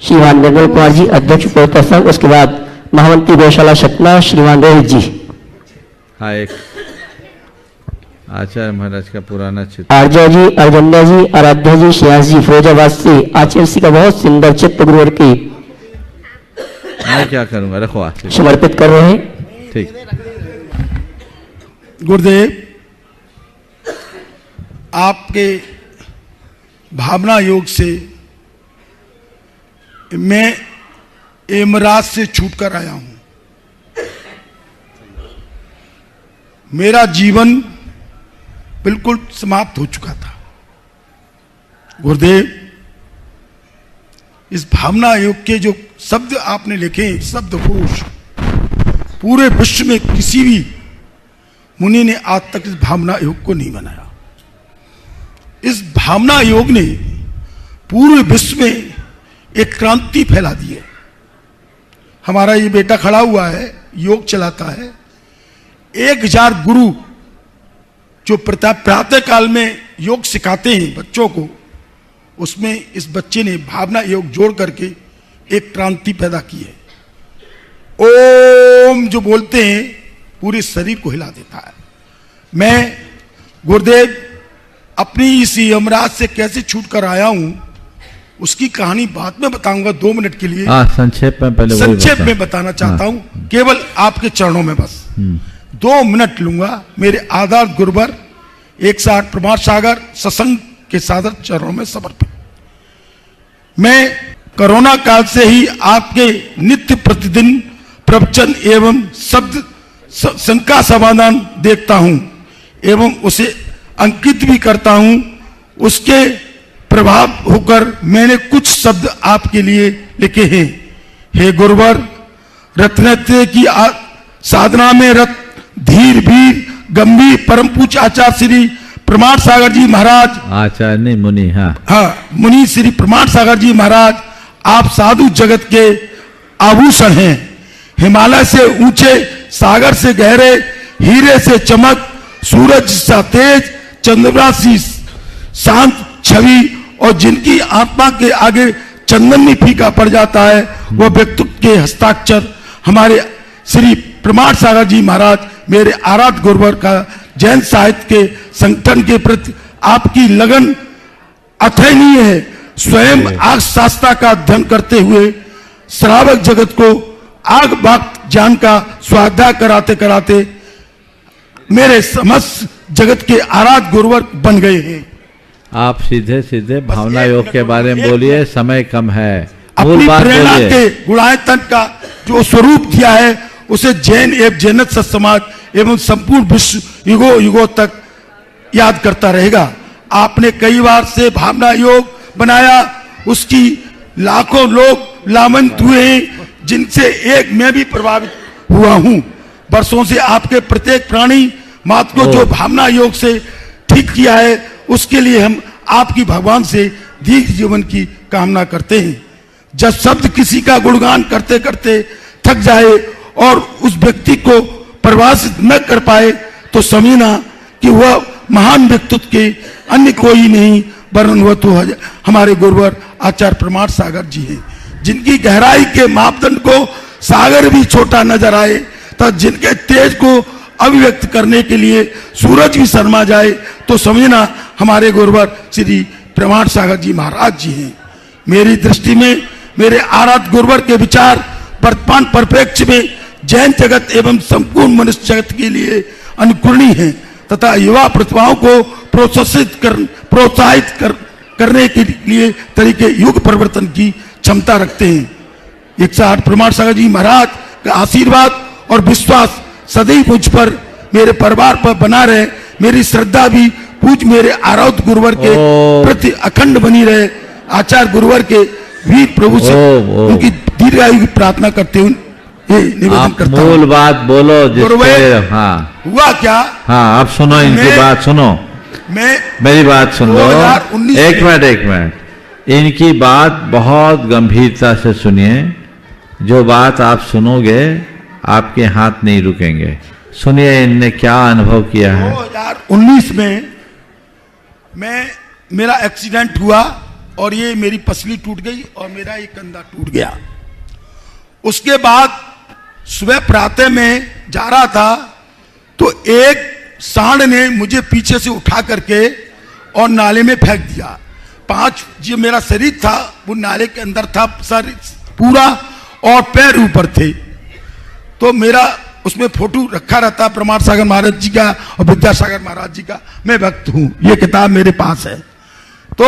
श्रीमान निर्मल कुमार जी अध्यक्ष पूर्वता संघ, उसके बाद महामंत्री गौशाला सतना श्रीमान रोहित जी। हाँ, एक आचार्य महाराज का पुराना चित्र, आर्या जी, अर्जन्या जी, आराध्या जी, श्रेयास जी फिरोजाबाद से आचार्य श्री का बहुत सुंदर चित्र गुरुवर की मैं क्या करूंगा, रखो हाथ समर्पित कर रहे हैं। ठीक। गुरुदेव, आपके भावना योग से मैं एमराज से छूट कर आया हूं। मेरा जीवन बिल्कुल समाप्त हो चुका था। गुरुदेव, इस भावना योग के जो शब्द आपने लिखे, शब्दकोश, पूरे विश्व में किसी भी मुनि ने आज तक इस भावना योग को नहीं बनाया। इस भावना योग ने पूरे विश्व में एक क्रांति फैला दी है। हमारा ये बेटा खड़ा हुआ है, योग चलाता है। 1000 गुरु जो प्रातः काल में योग सिखाते हैं बच्चों को, उसमें इस बच्चे ने भावना योग जोड़ करके एक क्रांति पैदा की है। ओम जो बोलते हैं पूरे शरीर को हिला देता है। मैं गुरुदेव अपनी इस यमराज से कैसे छूट कर आया हूं उसकी कहानी बाद में बताऊंगा, 2 मिनट के लिए। संक्षेप में पहले संक्षेप में बताना चाहता हूं, केवल आपके चरणों में बस 2 मिनट लूंगा। मेरे आदर गुरुवर 108 प्रमाण सागर सत्संग के सादर चरणों में समर्पित। मैं कोरोना काल से ही आपके नित्य प्रतिदिन प्रवचन एवं शब्द शंका समाधान देखता हूं एवं उसे अंकित भी करता हूं। उसके प्रभाव होकर मैंने कुछ शब्द आपके लिए लिखे हैं। हे गुरुवर, रत्नत्य की साधना में रत धीर वीर गंभीर परम पूज्य आचार्य श्री प्रमाण सागर जी महाराज, आचार्य नहीं मुनि, हाँ मुनि श्री प्रमाण सागर जी महाराज, आप साधु जगत के आभूषण हैं। हिमालय से ऊंचे, सागर से गहरे, हीरे से चमक, सूरज सा तेज, चंद्रमा सी शांत छवि, और जिनकी आत्मा के आगे चंदन भी फीका पड़ जाता है, वह व्यक्तित्व के हस्ताक्षर हमारे श्री प्रमाण सागर जी महाराज, मेरे आराध्य गुरुवर का जैन साहित्य के संगठन के प्रति आपकी लगन अथैनीय है। स्वयं आग शास्त्रा का अध्ययन करते हुए श्रावक जगत को आग बाग ज्ञान का स्वाध्याय कराते कराते मेरे समस्त जगत के आराध्य गुरुवर बन गए हैं। आप सीधे सीधे भावना योग के बारे में बोलिए, समय कम है। अपनी प्रेरणा के गुणायतन का जो स्वरूप दिया है उसे जैन एवं जैनत सत समाज एवं संपूर्ण विश्व युगों युगों तक याद करता रहेगा। आपने कई बार से भावना योग बनाया, उसकी लाखों लोग लाभान्वित हुए हैं, जिनसे एक मैं भी प्रभावित हुआ हूं। वर्षों से आपके प्रत्येक प्राणी मात्र को जो भावना योग से ठीक किया है, उसके लिए हम आपकी भगवान से दीर्घ जीवन की कामना करते हैं। जब शब्द किसी का गुणगान करते करते थक जाए और उस व्यक्ति को प्रभावित न कर पाए, तो समझना कि वह महान व्यक्तित्व के अन्य कोई नहीं वरन वह तो हमारे गुरुवर आचार्य प्रमाण सागर जी हैं, जिनकी गहराई के मापदंड को सागर भी छोटा नजर आए, तब जिनके तेज को अभिव्यक्त करने के लिए सूरज भी शर्मा जाए, तो समझना हमारे गुरुवर श्री प्रमाण सागर जी महाराज जी हैं। मेरी दृष्टि में मेरे आराध्य गुरुवर के विचार वर्तमान परिप्रेक्ष्य में जैन जगत एवं संपूर्ण मनुष्य जगत के लिए अनुकरणीय हैं तथा युवा प्रतिभाओं को प्रोत्साहित करने के लिए तरीके युग परिवर्तन की क्षमता रखते हैं। 108 प्रमाण सागर जी महाराज का आशीर्वाद और विश्वास सदैव मुझ पर, मेरे परिवार पर बना रहे। मेरी श्रद्धा भी पूज मेरे आराध्य गुरुवर के प्रति अखंड बनी रहे। आचार्य गुरुवर के वीर प्रभु से उनकी दीर्घायु की प्रार्थना करते हुए ये निवेदन आप करता हूं। मूल बात बोलो जिससे। हाँ हुआ क्या? हाँ, आप सुनो इनकी बात सुनो, मैं मेरी बात सुन लो। 2019 एक मिनट, इनकी बात बहुत गंभीरता से सुनिए। जो बात आप सुनोगे आपके हाथ नहीं रुकेंगे। सुनिए इनने क्या अनुभव किया है। 2019 में मेरा एक्सीडेंट हुआ और ये मेरी पसली टूट गई और मेरा ये कंधा टूट गया। उसके बाद सुबह प्रातः में जा रहा था तो एक सांड ने मुझे पीछे से उठा करके और नाले में फेंक दिया। 5 जो मेरा शरीर था वो नाले के अंदर था, सर पूरा, और पैर ऊपर थे। तो मेरा उसमें फोटो रखा रहता प्रमाण सागर महाराज जी का और विद्यासागर महाराज जी का। मैं भक्त हूं, ये किताब मेरे पास है। तो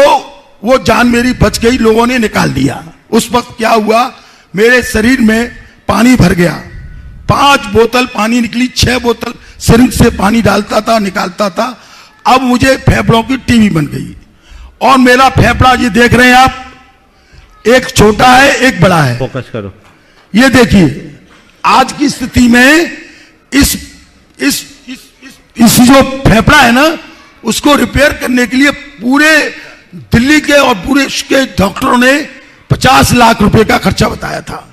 वो जान मेरी बच गई, लोगों ने निकाल दिया। उस वक्त क्या हुआ, मेरे शरीर में पानी भर गया। 5 बोतल पानी निकली, 6 बोतल शरीर से पानी डालता था, निकालता था। अब मुझे फेफड़ों की टीबी बन गई और मेरा फेफड़ा ये देख रहे हैं आप, एक छोटा है एक बड़ा है। फोकस करो। ये देखिए आज की स्थिति में इस जो फेफड़ा है ना, उसको रिपेयर करने के लिए पूरे दिल्ली के और पूरे के डॉक्टरों ने 50 लाख रुपए का खर्चा बताया था।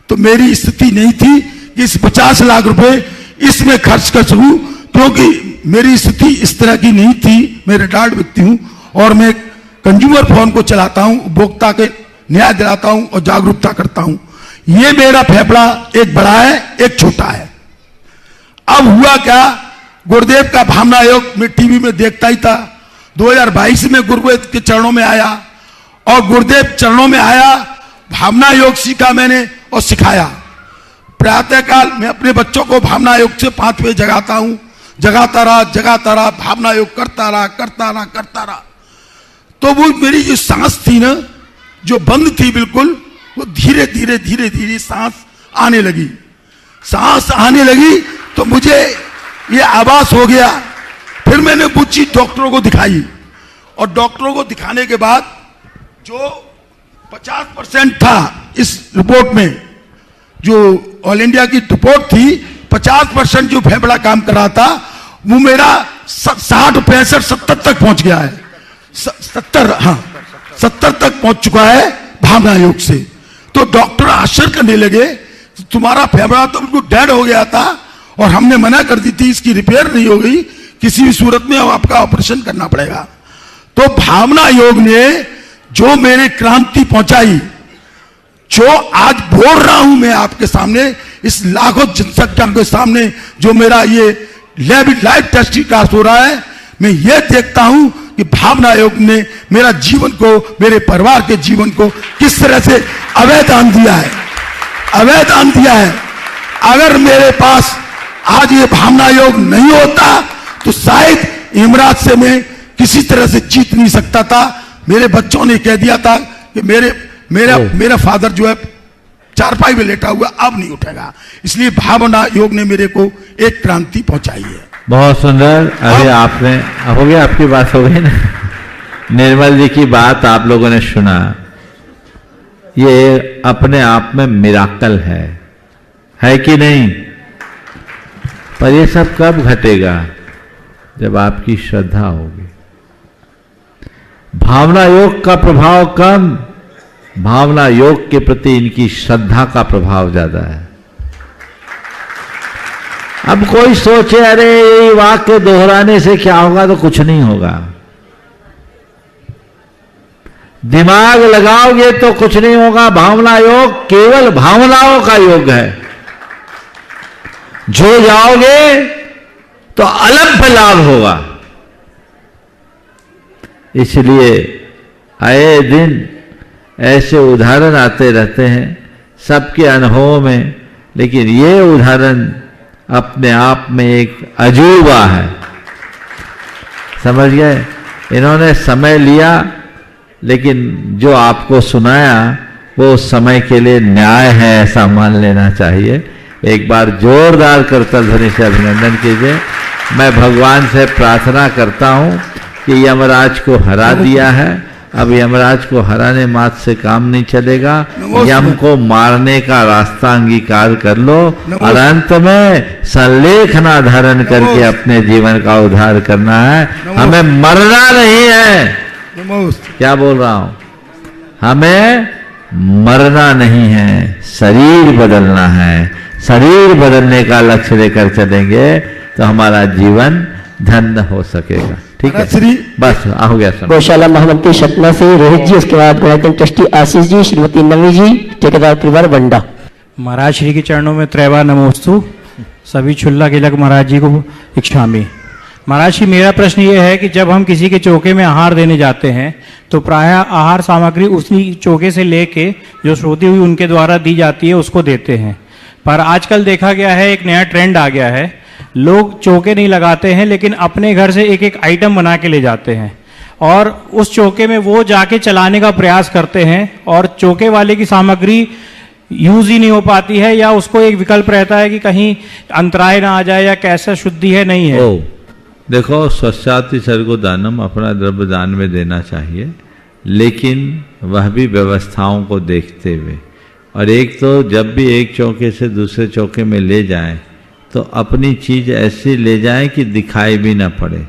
तो मेरी स्थिति नहीं थी कि इस 50 लाख रुपए इसमें खर्च कर सकूं, क्योंकि मेरी स्थिति इस तरह की नहीं थी। मैं रिटायर्ड व्यक्ति हूं और मैं कंज्यूमर फोन को चलाता हूं, उपभोक्ता के न्याय दिलाता हूं और जागरूकता करता हूं। ये मेरा फेफड़ा एक बड़ा है एक छोटा है। अब हुआ क्या, गुरुदेव का भावना योग मैं टीवी में देखता ही था। 2022 में गुरुदेव के चरणों में आया और गुरुदेव चरणों में आया, भावना योग सीखा मैंने और सिखाया। प्रातःकाल मैं अपने बच्चों को भावना योग से 5 बजे जगाता हूं, जगाता रहा, भावना योग करता रहा। तो वो मेरी जो सांस थी ना, जो बंद थी बिल्कुल, वो धीरे धीरे सांस आने लगी। तो मुझे ये आभास हो गया। फिर मैंने कुछ चीज डॉक्टरों को दिखाई और डॉक्टरों को दिखाने के बाद जो 50% था इस रिपोर्ट में, जो ऑल इंडिया की रिपोर्ट थी, 50% जो फेफड़ा काम कर रहा था वो मेरा 60, 65, 70 तक पहुंच गया है। 70 तक पहुंच चुका है भावना योग से। तो डॉक्टर आश्चर्य करने लगे, तुम्हारा फेफड़ा तो बिल्कुल डेड हो गया था और हमने मना कर दी थी, इसकी रिपेयर नहीं हो गई, किसी भी सूरत में अब आपका ऑपरेशन करना पड़ेगा। तो भावना योग ने जो मेरे क्रांति पहुंचाई, जो आज बोल रहा हूं मैं आपके सामने, इस लाखों जनसंख्या के सामने, जो मेरा ये लाइव टेस्टिकास्ट हो रहा है, मैं ये देखता हूं कि भावना योग ने मेरा जीवन को, मेरे परिवार के जीवन को किस तरह से अवैधान दिया है। अगर मेरे पास आज ये भावना योग नहीं होता तो शायद इमरात से मैं किसी तरह से जीत नहीं सकता था। मेरे बच्चों ने कह दिया था कि मेरा फादर जो है चारपाई में लेटा हुआ, अब नहीं उठेगा। इसलिए भावना योग ने मेरे को एक क्रांति पहुंचाई है। बहुत सुंदर। अभी आपने हो गया, आपकी बात हो गई ना। निर्मल जी की बात आप लोगों ने सुना, ये अपने आप में मिराकल है कि नहीं? पर ये सब कब घटेगा? जब आपकी श्रद्धा होगी। भावना योग का प्रभाव कम, भावना योग के प्रति इनकी श्रद्धा का प्रभाव ज्यादा है। अब कोई सोचे अरे यही वाक्य दोहराने से क्या होगा, तो कुछ नहीं होगा। दिमाग लगाओगे तो कुछ नहीं होगा। भावना योग केवल भावनाओं का योग है। जो जाओगे तो अलग लाभ होगा। इसलिए आए दिन ऐसे उदाहरण आते रहते हैं सबके अनुभवों में, लेकिन ये उदाहरण अपने आप में एक अजूबा है। समझ गए? इन्होंने समय लिया, लेकिन जो आपको सुनाया वो समय के लिए न्याय है, ऐसा मान लेना चाहिए। एक बार जोरदार करतल ध्वनि से अभिनंदन कीजिए। मैं भगवान से प्रार्थना करता हूं कि यमराज को हरा दिया है अब यमराज को हराने मात से काम नहीं चलेगा, यम को मारने का रास्ता अंगीकार कर लो और अंत में संलेखना धारण करके अपने जीवन का उद्धार करना है। हमें मरना नहीं है। क्या बोल रहा हूं? हमें मरना नहीं है, शरीर बदलना है। शरीर बदलने का लक्ष्य लेकर चलेंगे तो हमारा जीवन धन्य हो सकेगा। ठीक है, बस हो गया समय। गौशाला महामंत्री सतना से रोहित जी, उसके बाद गायत्री ट्रस्टी आशीष जी, श्रीमती नवी जी, ठेकेदार परिवार बंडा। महाराज श्री के चरणों में त्रैवा नमोस्तु। सभी छुल्ला गिलक महाराज जी को इच्छामी। महाराज जी, मेरा प्रश्न ये है कि जब हम किसी के चौके में आहार देने जाते हैं तो प्रायः आहार सामग्री उसी चौके से लेके जो श्रोती हुई उनके द्वारा दी जाती है उसको देते हैं। पर आजकल देखा गया है, एक नया ट्रेंड आ गया है, लोग चौके नहीं लगाते हैं लेकिन अपने घर से एक एक आइटम बना के ले जाते हैं और उस चौके में वो जाके चलाने का प्रयास करते हैं और चौके वाले की सामग्री यूज ही नहीं हो पाती है, या उसको एक विकल्प रहता है कि कहीं अंतराय ना आ जाए या कैसा शुद्धि है नहीं है। देखो, स्वच्छाति सर्गो दानम, अपना द्रव्य दान में देना चाहिए, लेकिन वह भी व्यवस्थाओं को देखते हुए। और एक तो जब भी एक चौके से दूसरे चौके में ले जाएं तो अपनी चीज़ ऐसी ले जाएं कि दिखाई भी ना पड़े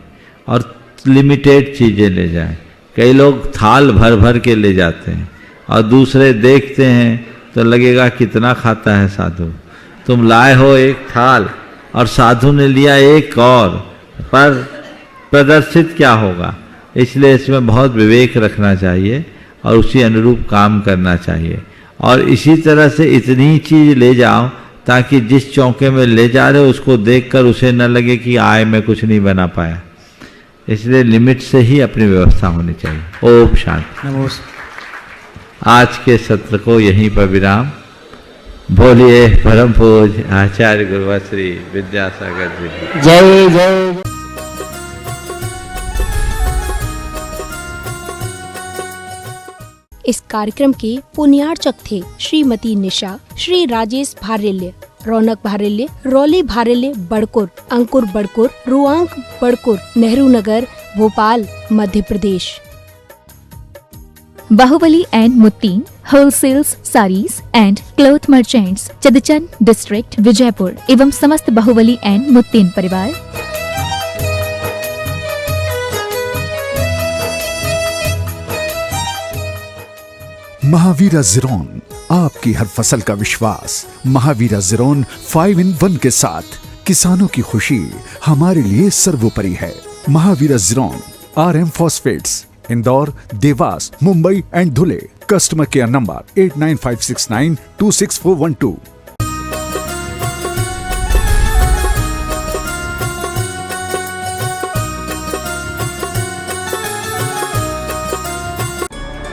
और लिमिटेड चीज़ें ले जाएं। कई लोग थाल भर भर के ले जाते हैं और दूसरे देखते हैं तो लगेगा कितना खाता है साधु। तुम लाए हो एक थाल और साधु ने लिया एक और, पर प्रदर्शित क्या होगा? इसलिए इसमें बहुत विवेक रखना चाहिए और उसी अनुरूप काम करना चाहिए। और इसी तरह से इतनी चीज़ ले जाओ ताकि जिस चौके में ले जा रहे हो उसको देखकर उसे न लगे कि आय में कुछ नहीं बना पाया। इसलिए लिमिट से ही अपनी व्यवस्था होनी चाहिए। ओम शांति। नमस्कार। आज के सत्र को यहीं पर विराम। बोलिए परम पूज्य आचार्य गुरुवर श्री विद्यासागर जी। जय जय। इस कार्यक्रम के पुण्यार्चक थे Shrimati Nisha, Shri Rajesh Bharalya, Raunak Bharalya, Rauli Bharalya Badkur, Ankur Badkur, Ruank Badkur, Nehru Nagar, Bhopal, Madhya Pradesh. Bahubali and Muttin wholesales saris and cloth merchants, Chadchan district, Vijaypur एवं समस्त बाहुबली एंड मुत्तीन परिवार। महावीरा ज़ीरोन, आपकी हर फसल का विश्वास। महावीरा ज़ीरोन 5-in-1 के साथ किसानों की खुशी हमारे लिए सर्वोपरि है। महावीरा ज़ीरोन RM phosphates, Indore, Dewas, Mumbai and Dhule. Customer care number 8956926412।